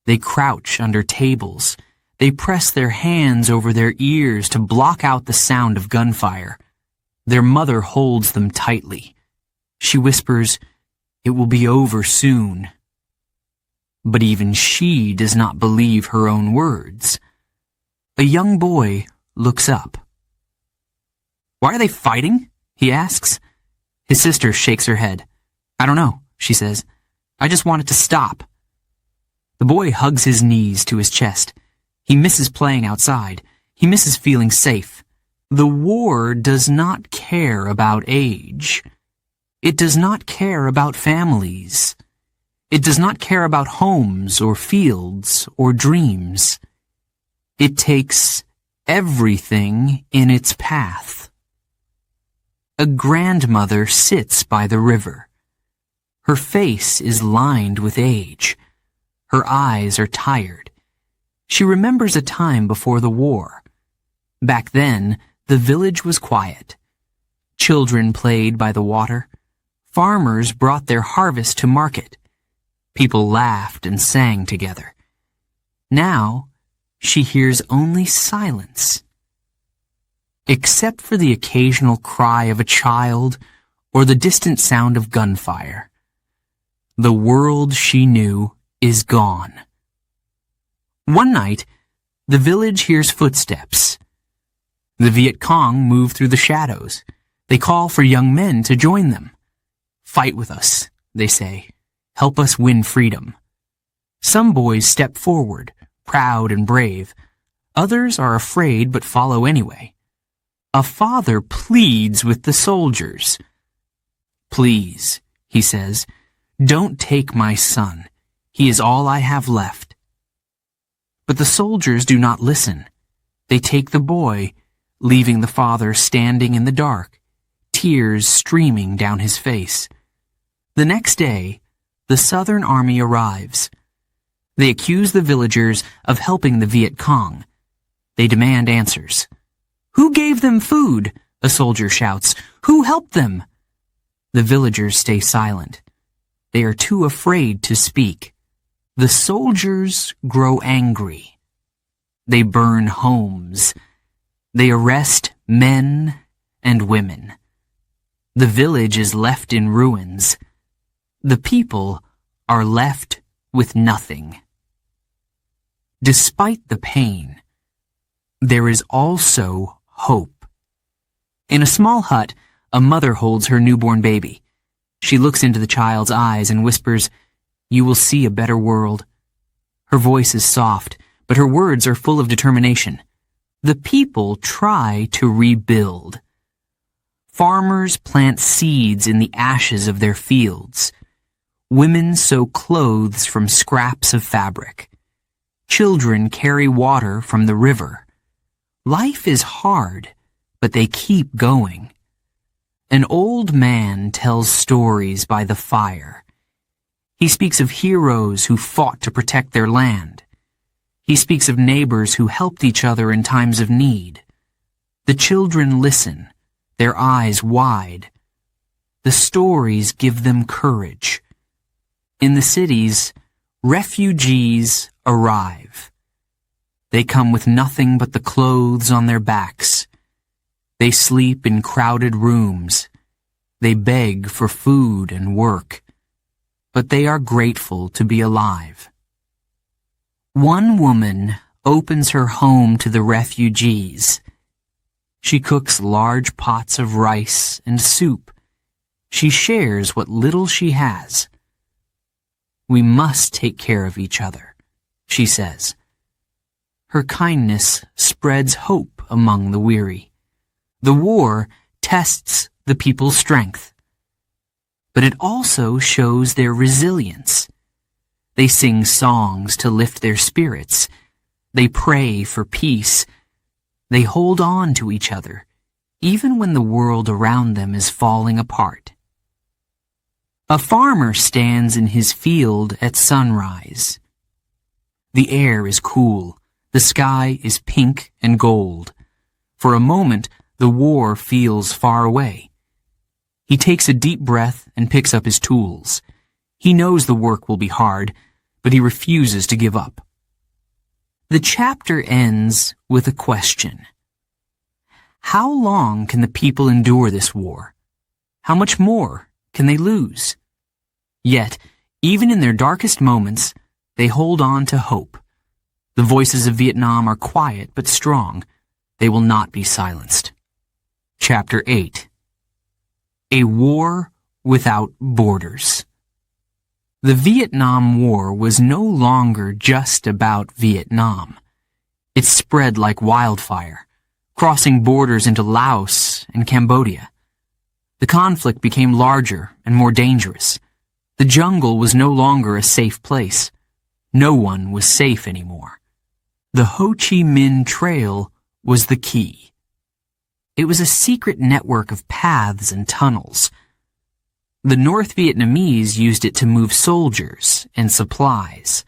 They crouch under tables. They press their hands over their ears to block out the sound of gunfire. Their mother holds them tightly. She whispers, "It will be over soon." But even she does not believe her own words. A young boy looks up. "Why are they fighting?" he asks. His sister shakes her head. "I don't know," she says. "I just want it to stop." The boy hugs his knees to his chest. He misses playing outside. He misses feeling safe. The war does not care about age. It does not care about families. It does not care about homes or fields or dreams. It takes everything in its path. A grandmother sits by the river. Her face is lined with age. Her eyes are tired. She remembers a time before the war. Back then, the village was quiet. Children played by the water. Farmers brought their harvest to market. People laughed and sang together. Now, she hears only silence. Except for the occasional cry of a child or the distant sound of gunfire. The world she knew is gone. One night, the village hears footsteps. The Viet Cong move through the shadows. They call for young men to join them. "Fight with us," they say. "Help us win freedom." Some boys step forward, proud and brave. Others are afraid but follow anyway. A father pleads with the soldiers. "Please," he says, "don't take my son. He is all I have left." But the soldiers do not listen. They take the boy, leaving the father standing in the dark, tears streaming down his face. The next day, the Southern Army arrives. They accuse the villagers of helping the Viet Cong. They demand answers. "Who gave them food?" a soldier shouts. "Who helped them?" The villagers stay silent. They are too afraid to speak. The soldiers grow angry. They burn homes. They arrest men and women. The village is left in ruins. The people are left with nothing. Despite the pain, there is also hope. In a small hut, a mother holds her newborn baby. She looks into the child's eyes and whispers, "You will see a better world." Her voice is soft, but her words are full of determination. The people try to rebuild. Farmers plant seeds in the ashes of their fields. Women sew clothes from scraps of fabric. Children carry water from the river. Life is hard, but they keep going. An old man tells stories by the fire. He speaks of heroes who fought to protect their land. He speaks of neighbors who helped each other in times of need. The children listen, their eyes wide. The stories give them courage. In the cities, refugees arrive. They come with nothing but the clothes on their backs. They sleep in crowded rooms. They beg for food and work. But they are grateful to be alive. One woman opens her home to the refugees. She cooks large pots of rice and soup. She shares what little she has. "We must take care of each other," she says. Her kindness spreads hope among the weary. The war tests the people's strength. But it also shows their resilience. They sing songs to lift their spirits. They pray for peace. They hold on to each other, even when the world around them is falling apart. A farmer stands in his field at sunrise. The air is cool. The sky is pink and gold. For a moment, the war feels far away. He takes a deep breath and picks up his tools. He knows the work will be hard, but he refuses to give up. The chapter ends with a question. How long can the people endure this war? How much more can they lose? Yet, even in their darkest moments, they hold on to hope. The voices of Vietnam are quiet but strong. They will not be silenced. Chapter 8. A War Without Borders. The Vietnam War was no longer just about Vietnam. It spread like wildfire, crossing borders into Laos and Cambodia. The conflict became larger and more dangerous. The jungle was no longer a safe place. No one was safe anymore. The Ho Chi Minh Trail was the key. It was a secret network of paths and tunnels. The North Vietnamese used it to move soldiers and supplies.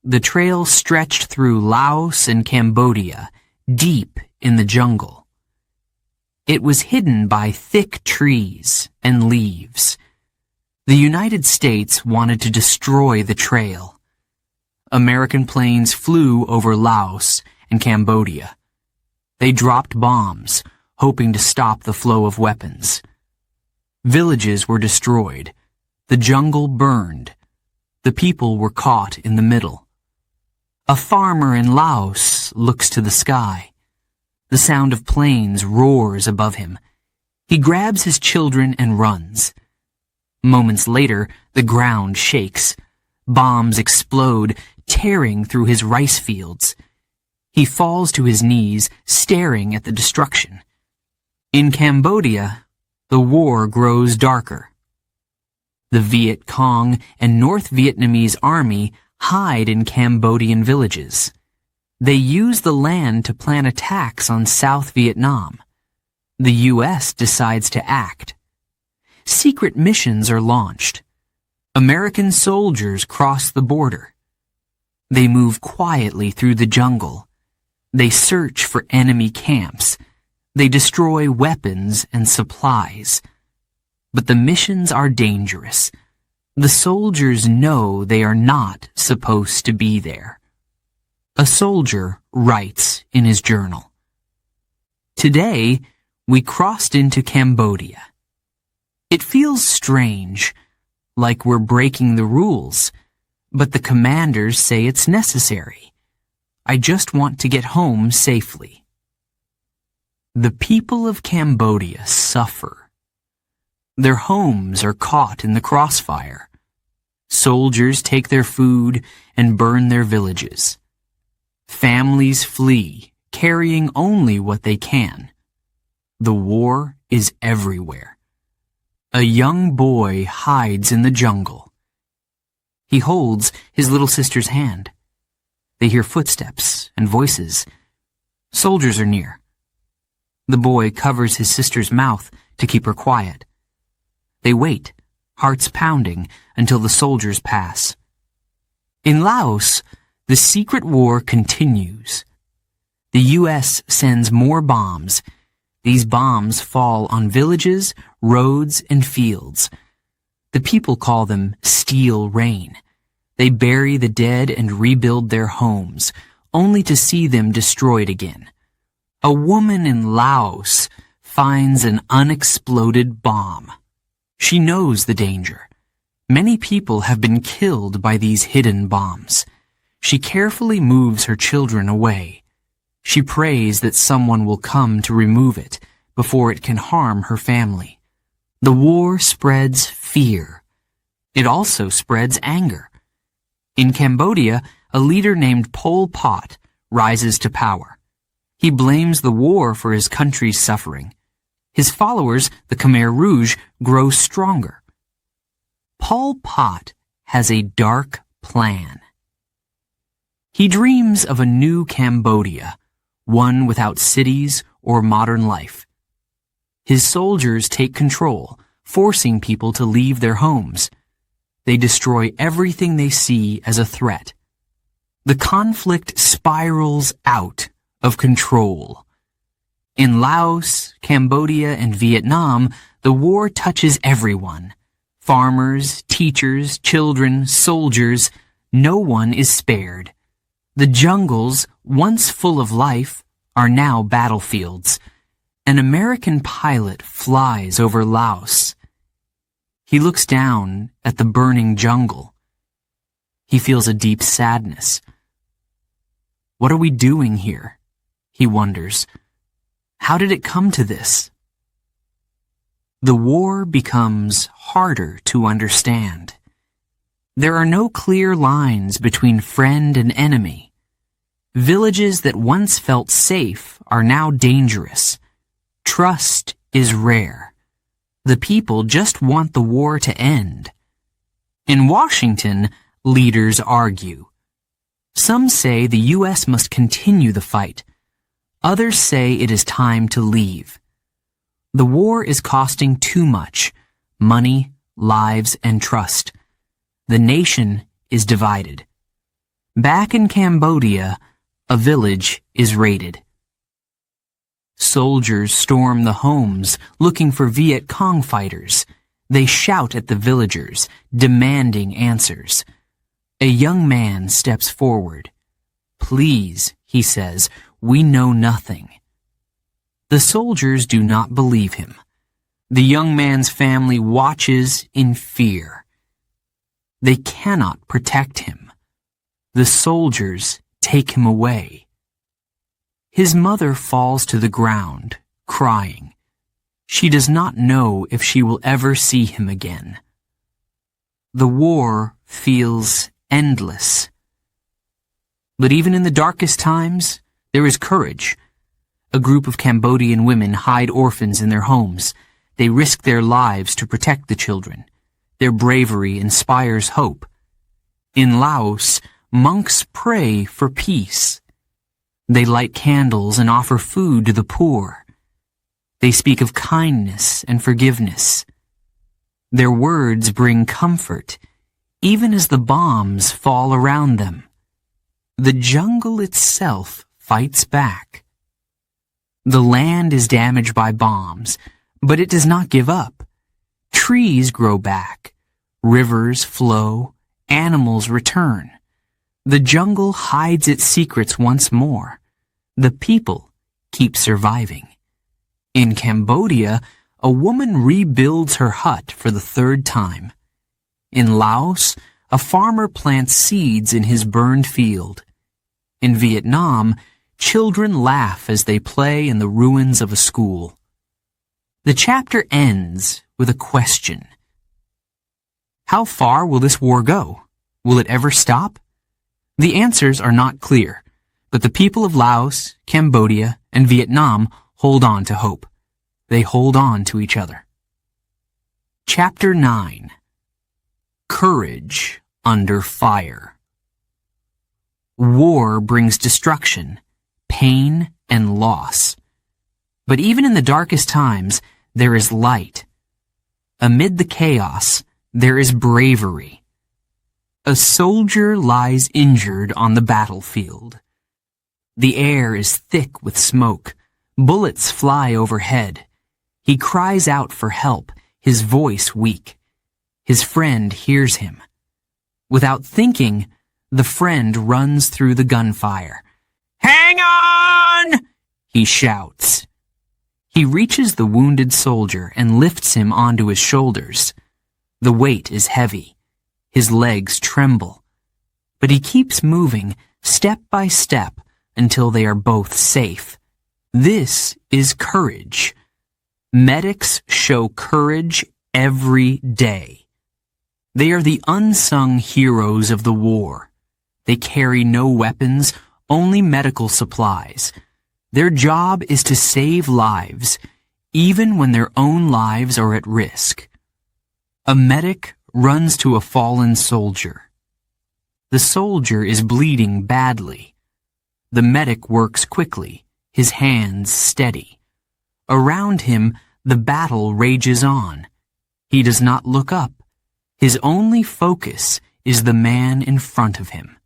The trail stretched through Laos and Cambodia, deep in the jungle. It was hidden by thick trees and leaves. The United States wanted to destroy the trail. American planes flew over Laos and Cambodia. They dropped bombs, hoping to stop the flow of weapons. Villages were destroyed. The jungle burned. The people were caught in the middle. A farmer in Laos looks to the sky. The sound of planes roars above him. He grabs his children and runs. Moments later, the ground shakes. Bombs explode, tearing through his rice fields. He falls to his knees, staring at the destruction. In Cambodia, the war grows darker. The Viet Cong and North Vietnamese army hide in Cambodian villages. They use the land to plan attacks on South Vietnam. The U.S. decides to act. Secret missions are launched. American soldiers cross the border. They move quietly through the jungle. They search for enemy camps. They destroy weapons and supplies. But the missions are dangerous. The soldiers know they are not supposed to be there. A soldier writes in his journal, "Today, we crossed into Cambodia. It feels strange, like we're breaking the rules, but the commanders say it's necessary. I just want to get home safely." The people of Cambodia suffer. Their homes are caught in the crossfire. Soldiers take their food and burn their villages. Families flee, carrying only what they can. The war is everywhere. A young boy hides in the jungle. He holds his little sister's hand. They hear footsteps and voices. Soldiers are near. The boy covers his sister's mouth to keep her quiet. They wait, hearts pounding, until the soldiers pass. In Laos, the secret war continues. The U.S. sends more bombs. These bombs fall on villages, roads, and fields. The people call them steel rain. They bury the dead and rebuild their homes, only to see them destroyed again. A woman in Laos finds an unexploded bomb. She knows the danger. Many people have been killed by these hidden bombs. She carefully moves her children away. She prays that someone will come to remove it before it can harm her family. The war spreads fear. It also spreads anger. In Cambodia, a leader named Pol Pot rises to power. He blames the war for his country's suffering. His followers, the Khmer Rouge, grow stronger. Pol Pot has a dark plan. He dreams of a new Cambodia, one without cities or modern life. His soldiers take control, forcing people to leave their homes. They destroy everything they see as a threat. The conflict spirals out of control. In Laos, Cambodia, and Vietnam, the war touches everyone. Farmers, teachers, children, soldiers, no one is spared. The jungles, once full of life, are now battlefields. An American pilot flies over Laos. He looks down at the burning jungle. He feels a deep sadness. What are we doing here? He wonders. How did it come to this? The war becomes harder to understand. There are no clear lines between friend and enemy. Villages that once felt safe are now dangerous. Trust is rare. The people just want the war to end. In Washington, leaders argue. Some say the U.S. must continue the fight. Others say it is time to leave. The war is costing too much: money, lives, and trust. The nation is divided. Back in Cambodia, a village is raided. Soldiers storm the homes looking for Viet Cong fighters. They shout at the villagers, demanding answers. A young man steps forward. "Please," he says, "we know nothing." The soldiers do not believe him. The young man's family watches in fear. They cannot protect him. The soldiers take him away. His mother falls to the ground, crying. She does not know if she will ever see him again. The war feels endless. But even in the darkest times, there is courage. A group of Cambodian women hide orphans in their homes. They risk their lives to protect the children. Their bravery inspires hope. In Laos, monks pray for peace. They light candles and offer food to the poor. They speak of kindness and forgiveness. Their words bring comfort, even as the bombs fall around them. the jungle itself fights back. The land is damaged by bombs, but it does not give up. Trees grow back, rivers flow, animals return. The jungle hides its secrets once more. The people keep surviving. In Cambodia, a woman rebuilds her hut for the third time. In Laos, a farmer plants seeds in his burned field. In Vietnam, children laugh as they play in the ruins of a school. The chapter ends with a question. How far will this war go? Will it ever stop? The answers are not clear, but the people of Laos, Cambodia, and Vietnam hold on to hope. They hold on to each other. Chapter 9. Courage under fire. War brings destruction, pain, and loss. But even in the darkest times, there is light. Amid the chaos, there is bravery. A soldier lies injured on the battlefield. The air is thick with smoke. Bullets fly overhead. He cries out for help, his voice weak. His friend hears him. Without thinking, the friend runs through the gunfire. "Hang on!" he shouts. He reaches the wounded soldier and lifts him onto his shoulders. The weight is heavy. His legs tremble. But he keeps moving, step by step, until they are both safe. This is courage. Medics show courage every day. They are the unsung heroes of the war. They carry no weapons, only medical supplies. Their job is to save lives, even when their own lives are at risk. A medic runs to a fallen soldier. The soldier is bleeding badly. The medic works quickly, his hands steady. Around him, the battle rages on. He does not look up. His only focus is the man in front of him.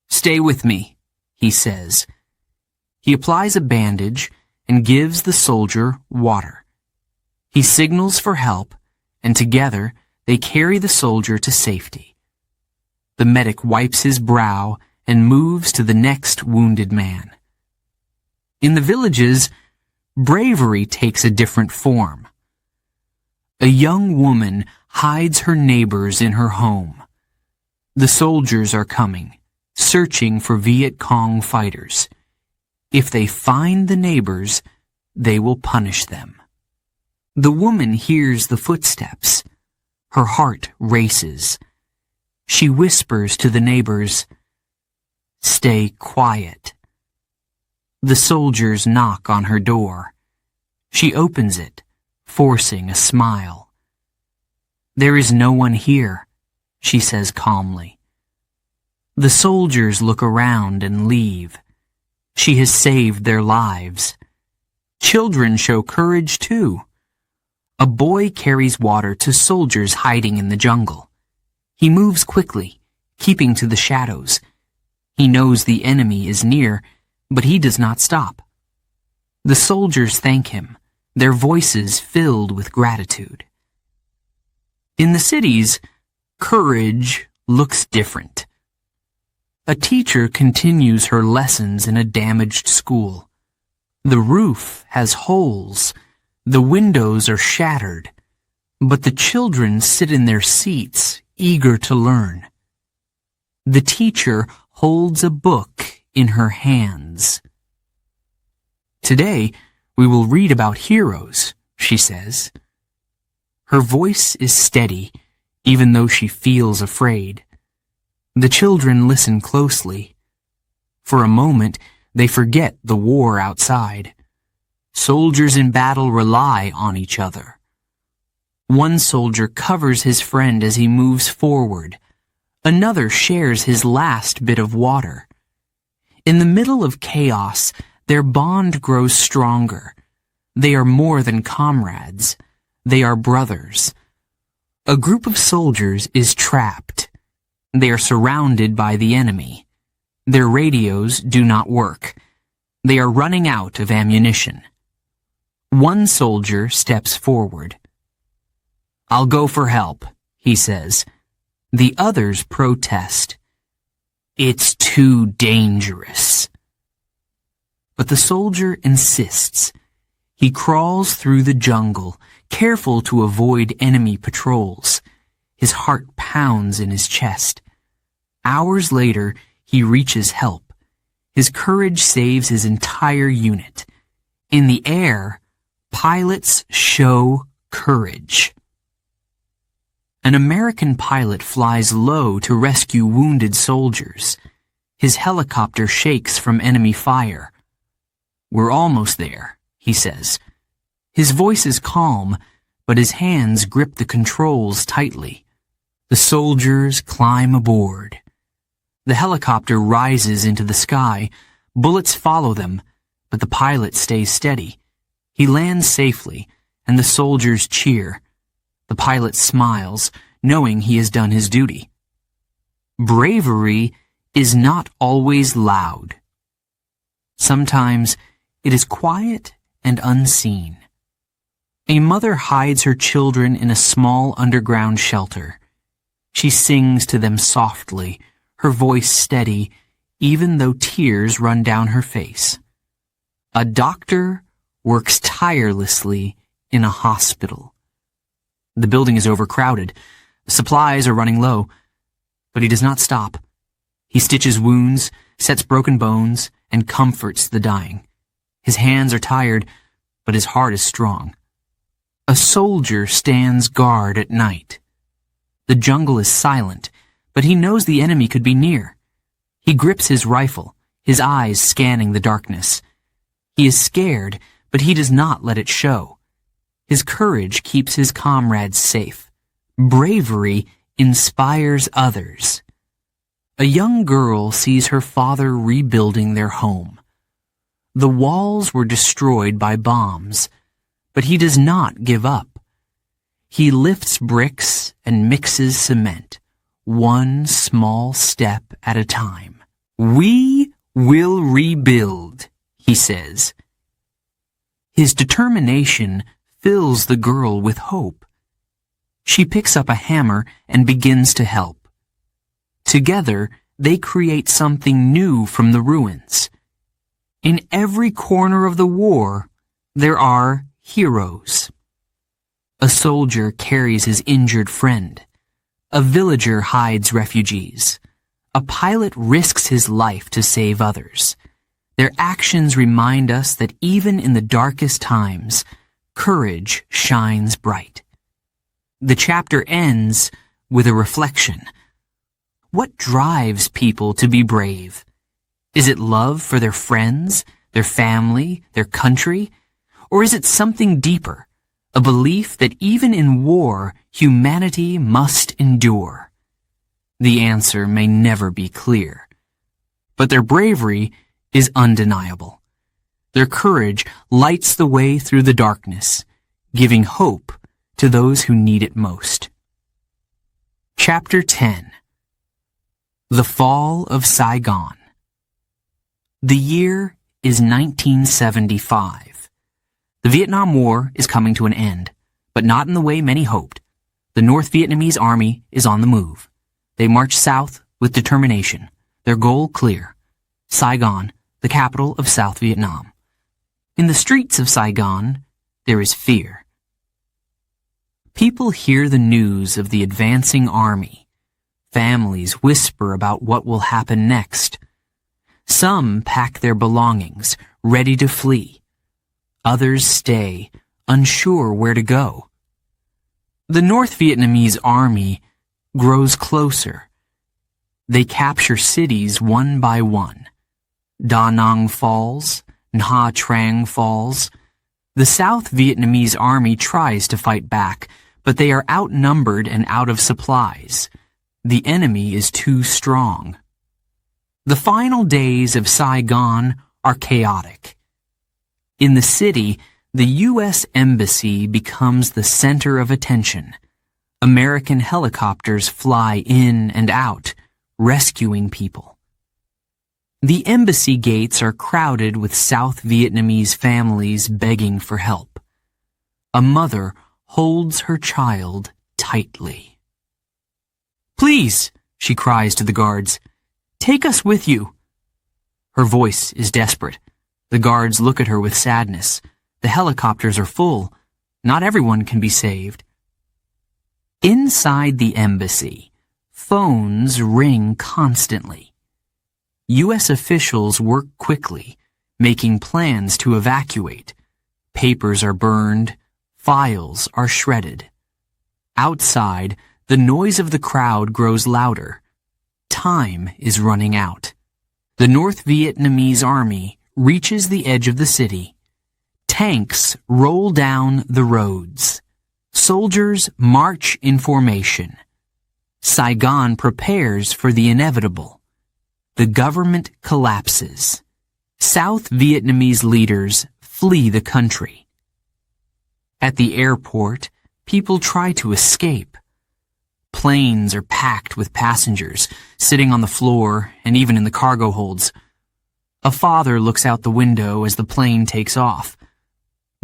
"Stay with me," he says. He applies a bandage and gives the soldier water. He signals for help, and together they carry the soldier to safety. The medic wipes his brow and moves to the next wounded man. In the villages, bravery takes a different form. A young woman hides her neighbors in her home. The soldiers are coming, searching for Viet Cong fighters. If they find the neighbors, they will punish them. The woman hears the footsteps. Her heart races. She whispers to the neighbors, "Stay quiet." The soldiers knock on her door. She opens it, forcing a smile. "There is no one here," she says calmly. The soldiers look around and leave. She has saved their lives. Children show courage too. A boy carries water to soldiers hiding in the jungle. He moves quickly, keeping to the shadows. He knows the enemy is near, but he does not stop. The soldiers thank him, their voices filled with gratitude. In the cities, courage looks different. A teacher continues her lessons in a damaged school. The roof has holes. The windows are shattered. But the children sit in their seats, eager to learn. The teacher holds a book in her hands. "Today, we will read about heroes," she says. Her voice is steady, even though she feels afraid. The children listen closely. For a moment, they forget the war outside. Soldiers in battle rely on each other. One soldier covers his friend as he moves forward. Another shares his last bit of water. In the middle of chaos, their bond grows stronger. They are more than comrades. They are brothers. A group of soldiers is trapped. They are surrounded by the enemy. Their radios do not work. They are running out of ammunition. One soldier steps forward. "I'll go for help," he says. The others protest. "It's too dangerous." But the soldier insists. He crawls through the jungle, careful to avoid enemy patrols. His heart pounds in his chest. Hours later, he reaches help. His courage saves his entire unit. In the air, pilots show courage. An American pilot flies low to rescue wounded soldiers. His helicopter shakes from enemy fire. "We're almost there," he says. His voice is calm, but his hands grip the controls tightly. The soldiers climb aboard. The helicopter rises into the sky. Bullets follow them, but the pilot stays steady. He lands safely, and the soldiers cheer. The pilot smiles, knowing he has done his duty. Bravery is not always loud. Sometimes it is quiet and unseen. A mother hides her children in a small underground shelter. She sings to them softly, her voice steady, even though tears run down her face. A doctor works tirelessly in a hospital. The building is overcrowded. Supplies are running low. But he does not stop. He stitches wounds, sets broken bones, and comforts the dying. His hands are tired, but his heart is strong. A soldier stands guard at night. The jungle is silent, but he knows the enemy could be near. He grips his rifle, his eyes scanning the darkness. He is scared, but he does not let it show. His courage keeps his comrades safe. Bravery inspires others. A young girl sees her father rebuilding their home. The walls were destroyed by bombs, but he does not give up. He lifts bricks and mixes cement, one small step at a time. "We will rebuild," he says. His determination fills the girl with hope. She picks up a hammer and begins to help. Together, they create something new from the ruins. In every corner of the war, there are heroes. A soldier carries his injured friend. A villager hides refugees. A pilot risks his life to save others. Their actions remind us that even in the darkest times, courage shines bright. The chapter ends with a reflection. What drives people to be brave? Is it love for their friends, their family, their country? Or is it something deeper, a belief that even in war, humanity must endure? The answer may never be clear. But their bravery is undeniable. Their courage lights the way through the darkness, giving hope to those who need it most. Chapter 10. The Fall of Saigon. The year is 1975. The Vietnam War is coming to an end, but not in the way many hoped. The North Vietnamese army is on the move. They march south with determination, their goal clear. Saigon, the capital of South Vietnam. In the streets of Saigon, there is fear. People hear the news of the advancing army. Families whisper about what will happen next. Some pack their belongings, ready to flee. Others stay, unsure where to go. The North Vietnamese army grows closer. They capture cities one by one. Da Nang falls, Nha Trang falls. The South Vietnamese army tries to fight back, but they are outnumbered and out of supplies. The enemy is too strong. The final days of Saigon are chaotic. In the city, the U.S. Embassy becomes the center of attention. American helicopters fly in and out, rescuing people. The embassy gates are crowded with South Vietnamese families begging for help. A mother holds her child tightly. "Please," she cries to the guards, "take us with you." Her voice is desperate. The guards look at her with sadness. The helicopters are full. Not everyone can be saved. Inside the embassy, phones ring constantly. U.S. officials work quickly, making plans to evacuate. Papers are burned. Files are shredded. Outside, the noise of the crowd grows louder. Time is running out. The North Vietnamese army reaches the edge of the city. Tanks roll down the roads. Soldiers march in formation. Saigon prepares for the inevitable. The government collapses. South Vietnamese leaders flee the country. At the airport, people try to escape. Planes are packed with passengers, sitting on the floor and even in the cargo holds. A father looks out the window as the plane takes off.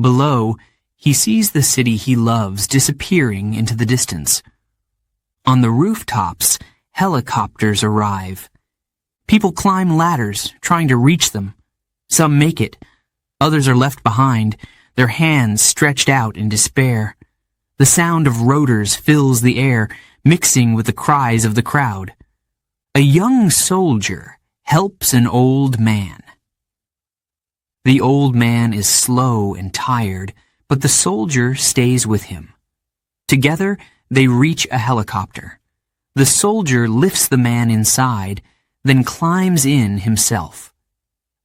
Below, he sees the city he loves disappearing into the distance. On the rooftops, helicopters arrive. People climb ladders, trying to reach them. Some make it. Others are left behind, their hands stretched out in despair. The sound of rotors fills the air, mixing with the cries of the crowd. A young soldier helps an old man. The old man is slow and tired, but the soldier stays with him. Together, they reach a helicopter. The soldier lifts the man inside, then climbs in himself.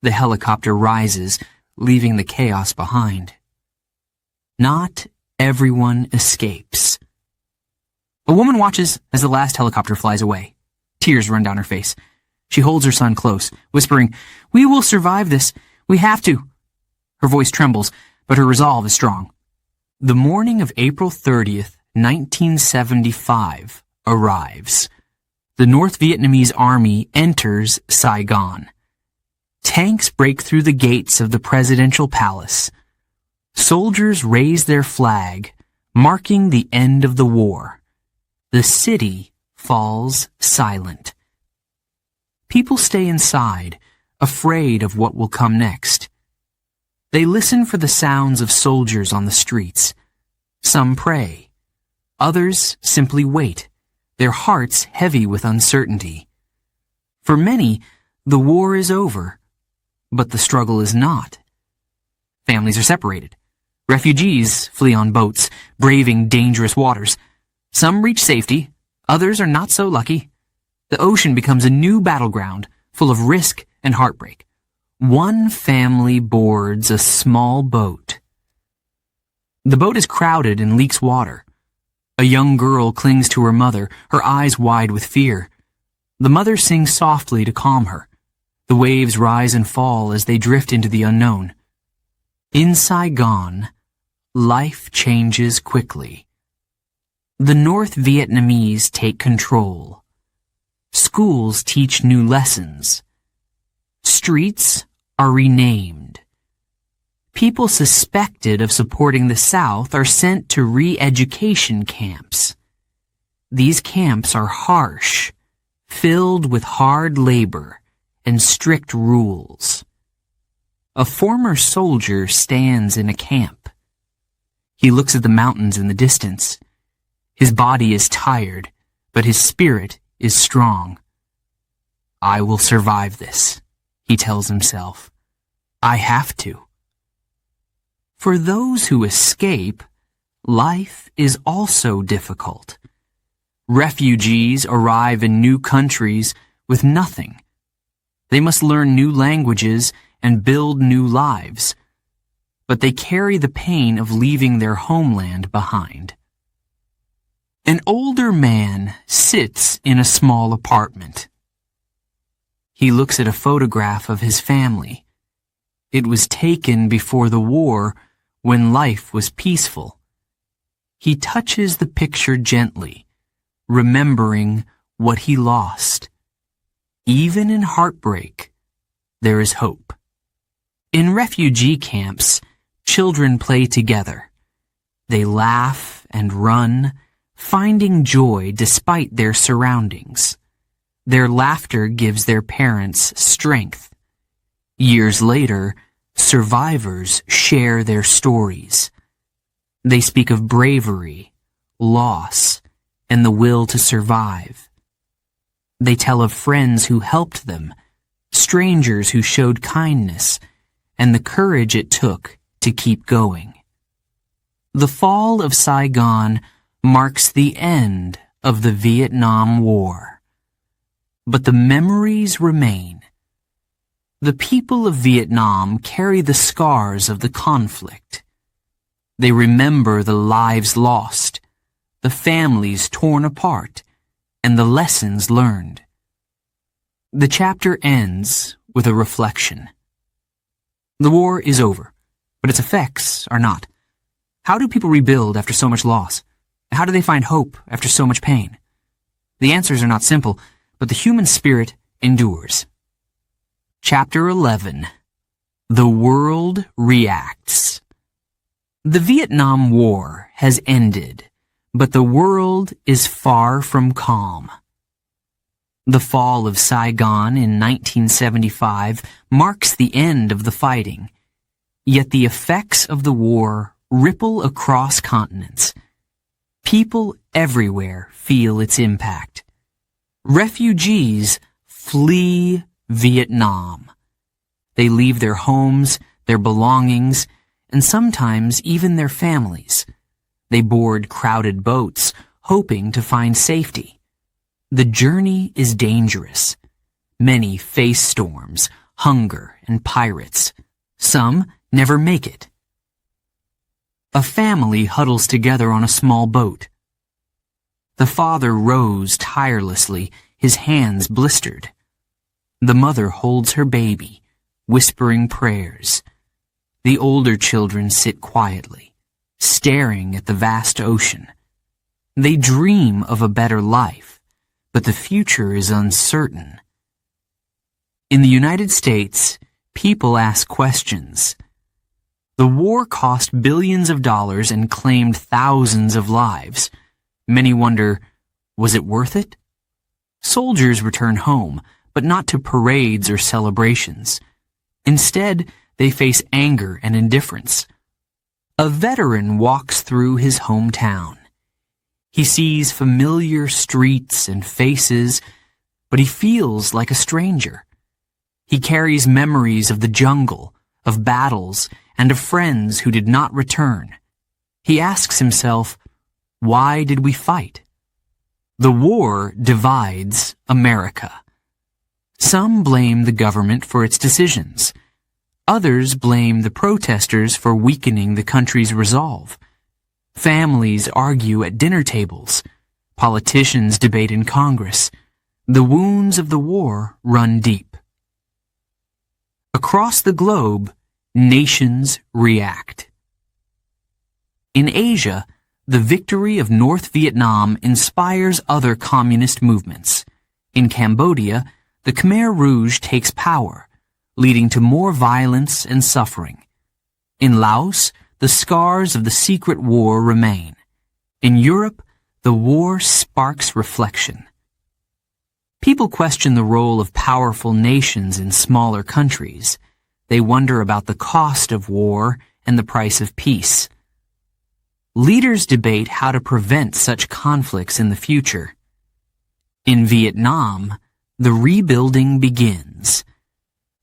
The helicopter rises, leaving the chaos behind. Not everyone escapes. A woman watches as the last helicopter flies away. Tears run down her face. She holds her son close, whispering, "We will survive this. We have to." Her voice trembles, but her resolve is strong. The morning of April 30th, 1975, arrives. The North Vietnamese army enters Saigon. Tanks break through the gates of the presidential palace. Soldiers raise their flag, marking the end of the war. The city falls silent. People stay inside, afraid of what will come next. They listen for the sounds of soldiers on the streets. Some pray. Others simply wait, their hearts heavy with uncertainty. For many, the war is over, but the struggle is not. Families are separated. Refugees flee on boats, braving dangerous waters. Some reach safety, others are not so lucky. The ocean becomes a new battleground, full of risk and heartbreak. One family boards a small boat. The boat is crowded and leaks water. A young girl clings to her mother, her eyes wide with fear. The mother sings softly to calm her. The waves rise and fall as they drift into the unknown. In Saigon, life changes quickly. The North Vietnamese take control. Schools teach new lessons. Streets are renamed. People suspected of supporting the South are sent to re-education camps. These camps are harsh, filled with hard labor and strict rules. A former soldier stands in a camp. He looks at the mountains in the distance. His body is tired, but his spirit is strong. "I will survive this," he tells himself. "I have to." For those who escape, life is also difficult. Refugees arrive in new countries with nothing. They must learn new languages and build new lives, but they carry the pain of leaving their homeland behind. An older man sits in a small apartment. He looks at a photograph of his family. It was taken before the war, when life was peaceful. He touches the picture gently, remembering what he lost. Even in heartbreak, there is hope. In refugee camps, children play together. They laugh and run, finding joy despite their surroundings. Their laughter gives their parents strength. Years later, survivors share their stories. They speak of bravery, loss, and the will to survive. They tell of friends who helped them, strangers who showed kindness, and the courage it took to keep going. The fall of Saigon marks the end of the Vietnam War. But the memories remain. The people of Vietnam carry the scars of the conflict. They remember the lives lost, the families torn apart, and the lessons learned. The chapter ends with a reflection. The war is over, but its effects are not. How do people rebuild after so much loss? How do they find hope after so much pain? The answers are not simple, but the human spirit endures. Chapter 11. The World Reacts. The Vietnam War has ended, but the world is far from calm. The fall of Saigon in 1975 marks the end of the fighting, yet the effects of the war ripple across continents. People everywhere feel its impact. Refugees flee Vietnam. They leave their homes, their belongings, and sometimes even their families. They board crowded boats, hoping to find safety. The journey is dangerous. Many face storms, hunger, and pirates. Some never make it. A family huddles together on a small boat. The father rows tirelessly, his hands blistered. The mother holds her baby, whispering prayers. The older children sit quietly, staring at the vast ocean. They dream of a better life, but the future is uncertain. In the United States, people ask questions. The war cost billions of dollars and claimed thousands of lives. Many wonder, was it worth it? Soldiers return home, but not to parades or celebrations. Instead, they face anger and indifference. A veteran walks through his hometown. He sees familiar streets and faces, but he feels like a stranger. He carries memories of the jungle, of battles, and of friends who did not return. He asks himself, why did we fight? The war divides America. Some blame the government for its decisions. Others blame the protesters for weakening the country's resolve. Families argue at dinner tables. Politicians debate in Congress. The wounds of the war run deep. Across the globe, nations react. In Asia, the victory of North Vietnam inspires other communist movements. In Cambodia, the Khmer Rouge takes power, leading to more violence and suffering. In Laos, the scars of the secret war remain. In Europe, the war sparks reflection. People question the role of powerful nations in smaller countries. They wonder about the cost of war and the price of peace. Leaders debate how to prevent such conflicts in the future. In Vietnam, the rebuilding begins.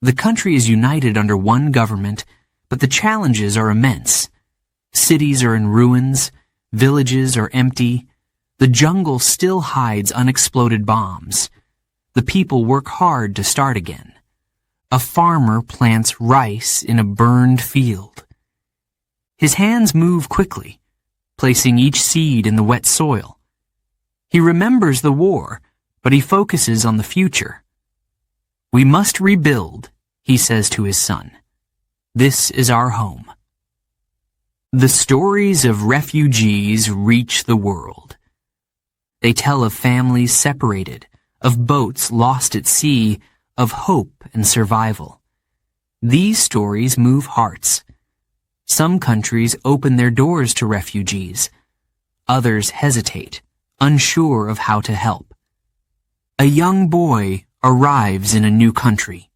The country is united under one government, but the challenges are immense. Cities are in ruins, villages are empty, the jungle still hides unexploded bombs. The people work hard to start again. A farmer plants rice in a burned field. His hands move quickly, placing each seed in the wet soil. He remembers the war, but he focuses on the future. We must rebuild, he says to his son. This is our home. The stories of refugees reach the world. They tell of families separated, of boats lost at sea, of hope and survival. These stories move hearts. Some countries open their doors to refugees. Others hesitate, unsure of how to help. A young boy arrives in a new country.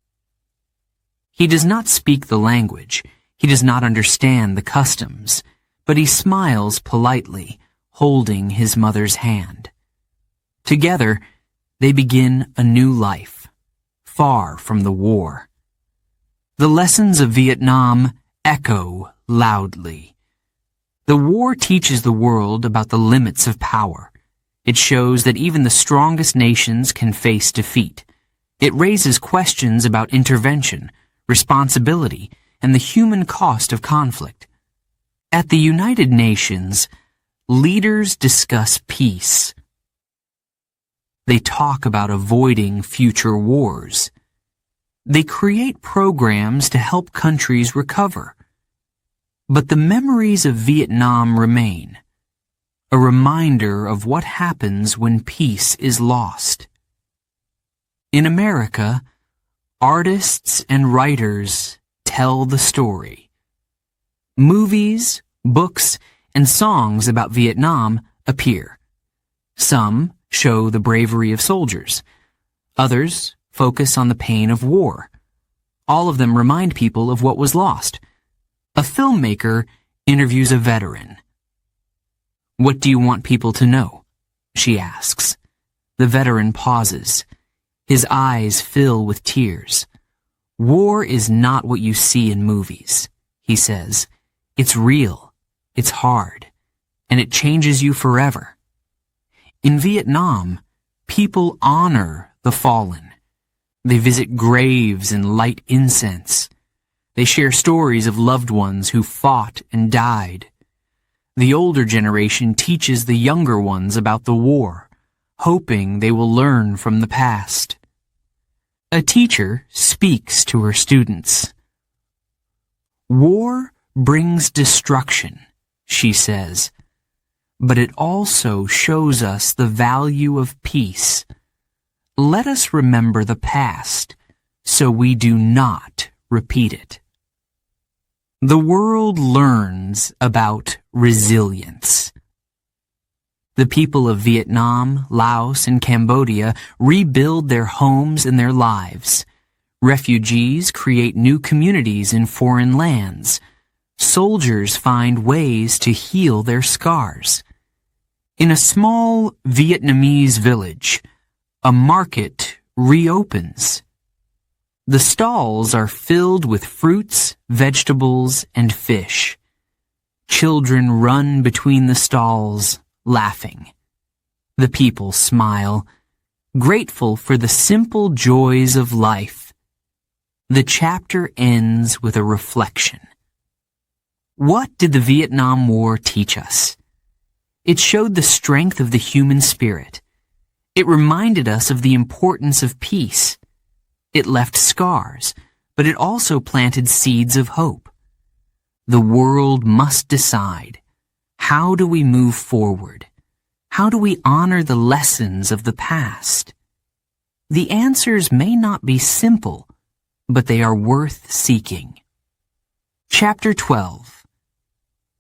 He does not speak the language. He does not understand the customs, but he smiles politely, holding his mother's hand. Together, they begin a new life, far from the war. The lessons of Vietnam echo loudly. The war teaches the world about the limits of power. It shows that even the strongest nations can face defeat. It raises questions about intervention, responsibility, and the human cost of conflict. At the United Nations, leaders discuss peace. They talk about avoiding future wars. They create programs to help countries recover. But the memories of Vietnam remain, a reminder of what happens when peace is lost. In America, artists and writers tell the story. Movies, books, and songs about Vietnam appear. Some show the bravery of soldiers. Others focus on the pain of war. All of them remind people of what was lost. A filmmaker interviews a veteran. "What do you want people to know?" she asks. The veteran pauses. His eyes fill with tears. "War is not what you see in movies," he says. "It's real, it's hard, and it changes you forever." In Vietnam, people honor the fallen. They visit graves and light incense. They share stories of loved ones who fought and died. The older generation teaches the younger ones about the war, hoping they will learn from the past. A teacher speaks to her students. "War brings destruction," she says, "but it also shows us the value of peace. Let us remember the past so we do not repeat it." The world learns about resilience. The people of Vietnam, Laos, and Cambodia rebuild their homes and their lives. Refugees create new communities in foreign lands. Soldiers find ways to heal their scars. In a small Vietnamese village, a market reopens. The stalls are filled with fruits, vegetables, and fish. Children run between the stalls, laughing. The people smile, grateful for the simple joys of life. The chapter ends with a reflection. What did the Vietnam War teach us? It showed the strength of the human spirit. It reminded us of the importance of peace. It left scars, but it also planted seeds of hope. The world must decide, how do we move forward? How do we honor the lessons of the past? The answers may not be simple, but they are worth seeking. Chapter 12.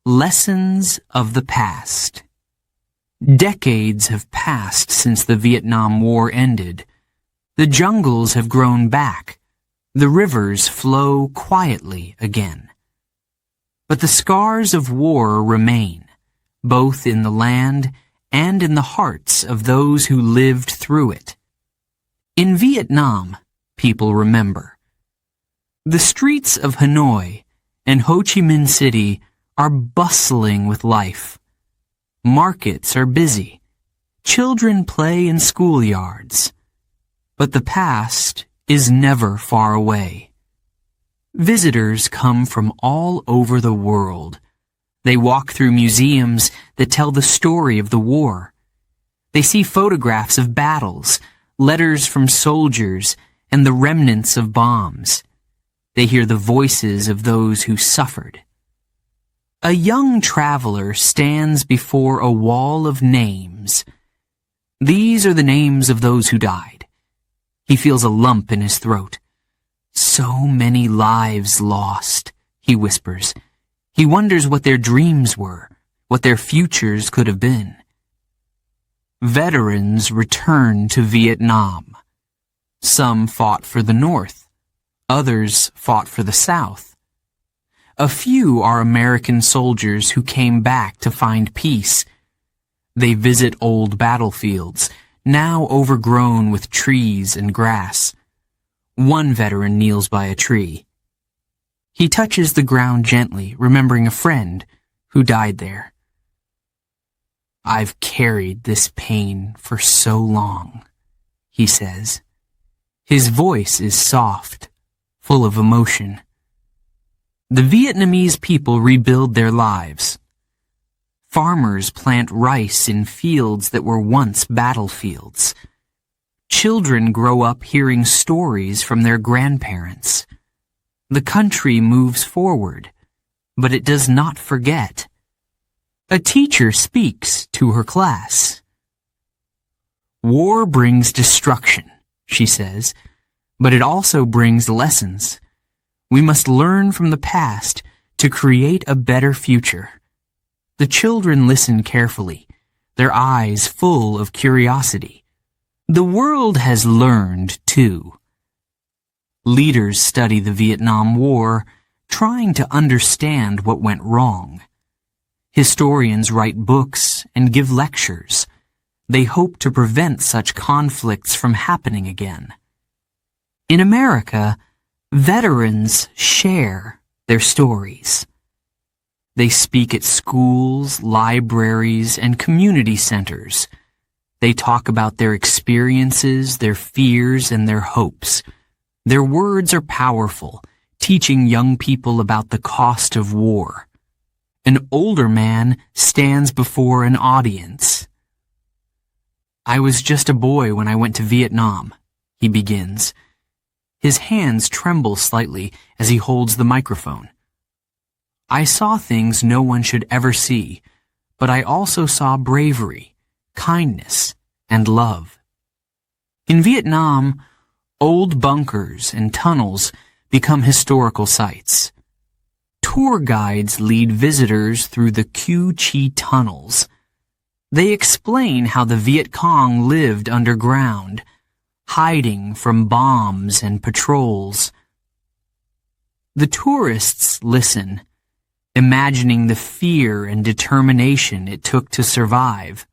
Lessons of the Past. Decades have passed since the Vietnam War ended. The jungles have grown back. The rivers flow quietly again. But the scars of war remain, both in the land and in the hearts of those who lived through it. In Vietnam, people remember. The streets of Hanoi and Ho Chi Minh City are bustling with life. Markets are busy. Children play in schoolyards. But the past is never far away. Visitors come from all over the world. They walk through museums that tell the story of the war. They see photographs of battles, letters from soldiers, and the remnants of bombs. They hear the voices of those who suffered. A young traveler stands before a wall of names. These are the names of those who died. He feels a lump in his throat. So many lives lost, he whispers. He wonders what their dreams were, what their futures could have been. Veterans return to Vietnam. Some fought for the North. Others fought for the South. A few are American soldiers who came back to find peace. They visit old battlefields, now overgrown with trees and grass. One veteran kneels by a tree. He touches the ground gently, remembering a friend who died there. I've carried this pain for so long, he says. His voice is soft, full of emotion. The Vietnamese people rebuild their lives. Farmers plant rice in fields that were once battlefields. Children grow up hearing stories from their grandparents. The country moves forward, but it does not forget. A teacher speaks to her class. War brings destruction, she says, but it also brings lessons. We must learn from the past to create a better future. The children listen carefully, their eyes full of curiosity. The world has learned, too. Leaders study the Vietnam War, trying to understand what went wrong. Historians write books and give lectures. They hope to prevent such conflicts from happening again. In America, veterans share their stories. They speak at schools, libraries, and community centers. They talk about their experiences, their fears, and their hopes. Their words are powerful, teaching young people about the cost of war. An older man stands before an audience. I was just a boy when I went to Vietnam, he begins. His hands tremble slightly as he holds the microphone. I saw things no one should ever see, but I also saw bravery, kindness, and love. In Vietnam, old bunkers and tunnels become historical sites. Tour guides lead visitors through the Cu Chi tunnels. They explain how the Viet Cong lived underground, hiding from bombs and patrols. The tourists listen, imagining the fear and determination it took to survive.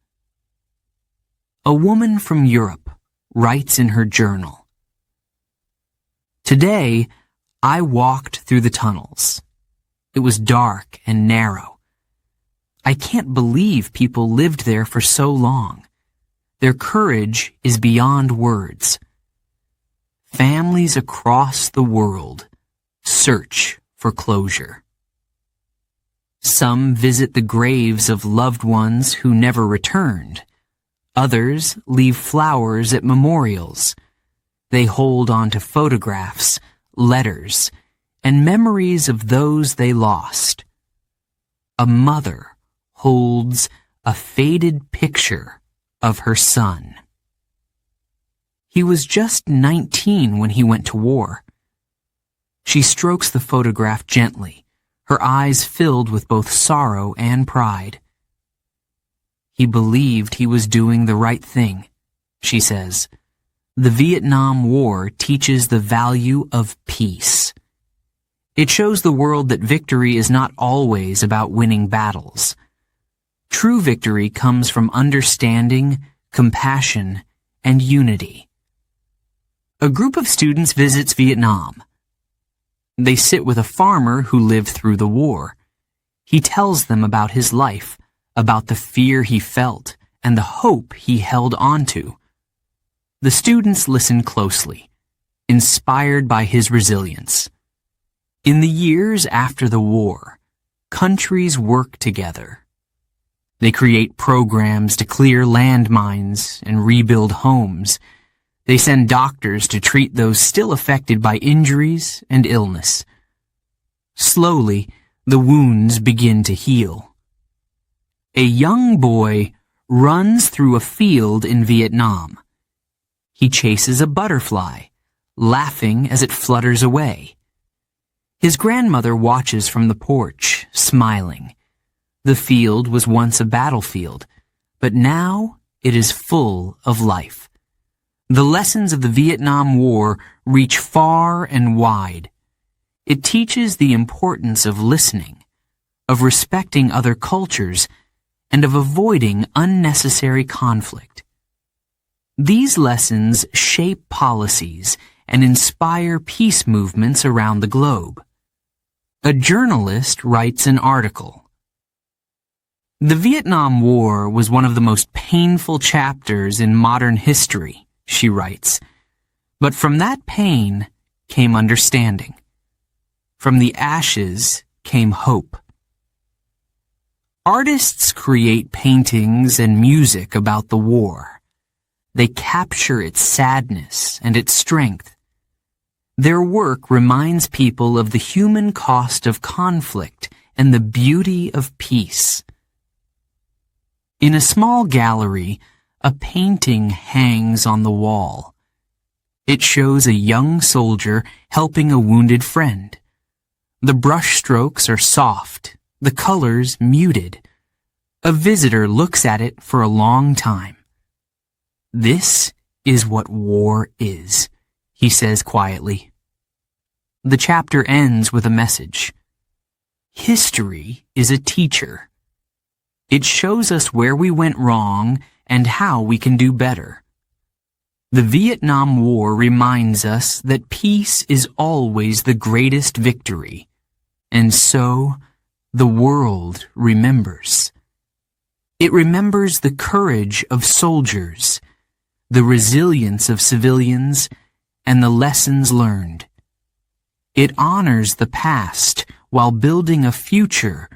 A woman from Europe writes in her journal, "Today, I walked through the tunnels. It was dark and narrow. I can't believe people lived there for so long. Their courage is beyond words. Families across the world search for closure. Some visit the graves of loved ones who never returned. Others leave flowers at memorials. They hold on to photographs, letters, and memories of those they lost. A mother holds a faded picture of her son. He was just 19 when he went to war." She strokes the photograph gently, her eyes filled with both sorrow and pride. "He believed he was doing the right thing," she says. "The Vietnam War teaches the value of peace. It shows the world that victory is not always about winning battles. True victory comes from understanding, compassion, and unity." A group of students visits Vietnam. They sit with a farmer who lived through the war. He tells them about his life, about the fear he felt, and the hope he held on to. The students listen closely, inspired by his resilience. In the years after the war, countries work together. They create programs to clear landmines and rebuild homes. They send doctors to treat those still affected by injuries and illness. Slowly, the wounds begin to heal. A young boy runs through a field in Vietnam. He chases a butterfly, laughing as it flutters away. His grandmother watches from the porch, smiling. The field was once a battlefield, but now it is full of life. The lessons of the Vietnam War reach far and wide. It teaches the importance of listening, of respecting other cultures, and of avoiding unnecessary conflict. These lessons shape policies and inspire peace movements around the globe. A journalist writes an article. The Vietnam War was one of the most painful chapters in modern history, she writes. But from that pain came understanding. From the ashes came hope. Artists create paintings and music about the war. They capture its sadness and its strength. Their work reminds people of the human cost of conflict and the beauty of peace. In a small gallery, a painting hangs on the wall. It shows a young soldier helping a wounded friend. The brushstrokes are soft, the colors muted. A visitor looks at it for a long time. "This is what war is," he says quietly. The chapter ends with a message. History is a teacher. It shows us where we went wrong and how we can do better. The Vietnam War reminds us that peace is always the greatest victory, and so the world remembers. It remembers the courage of soldiers, the resilience of civilians, and the lessons learned. It honors the past while building a future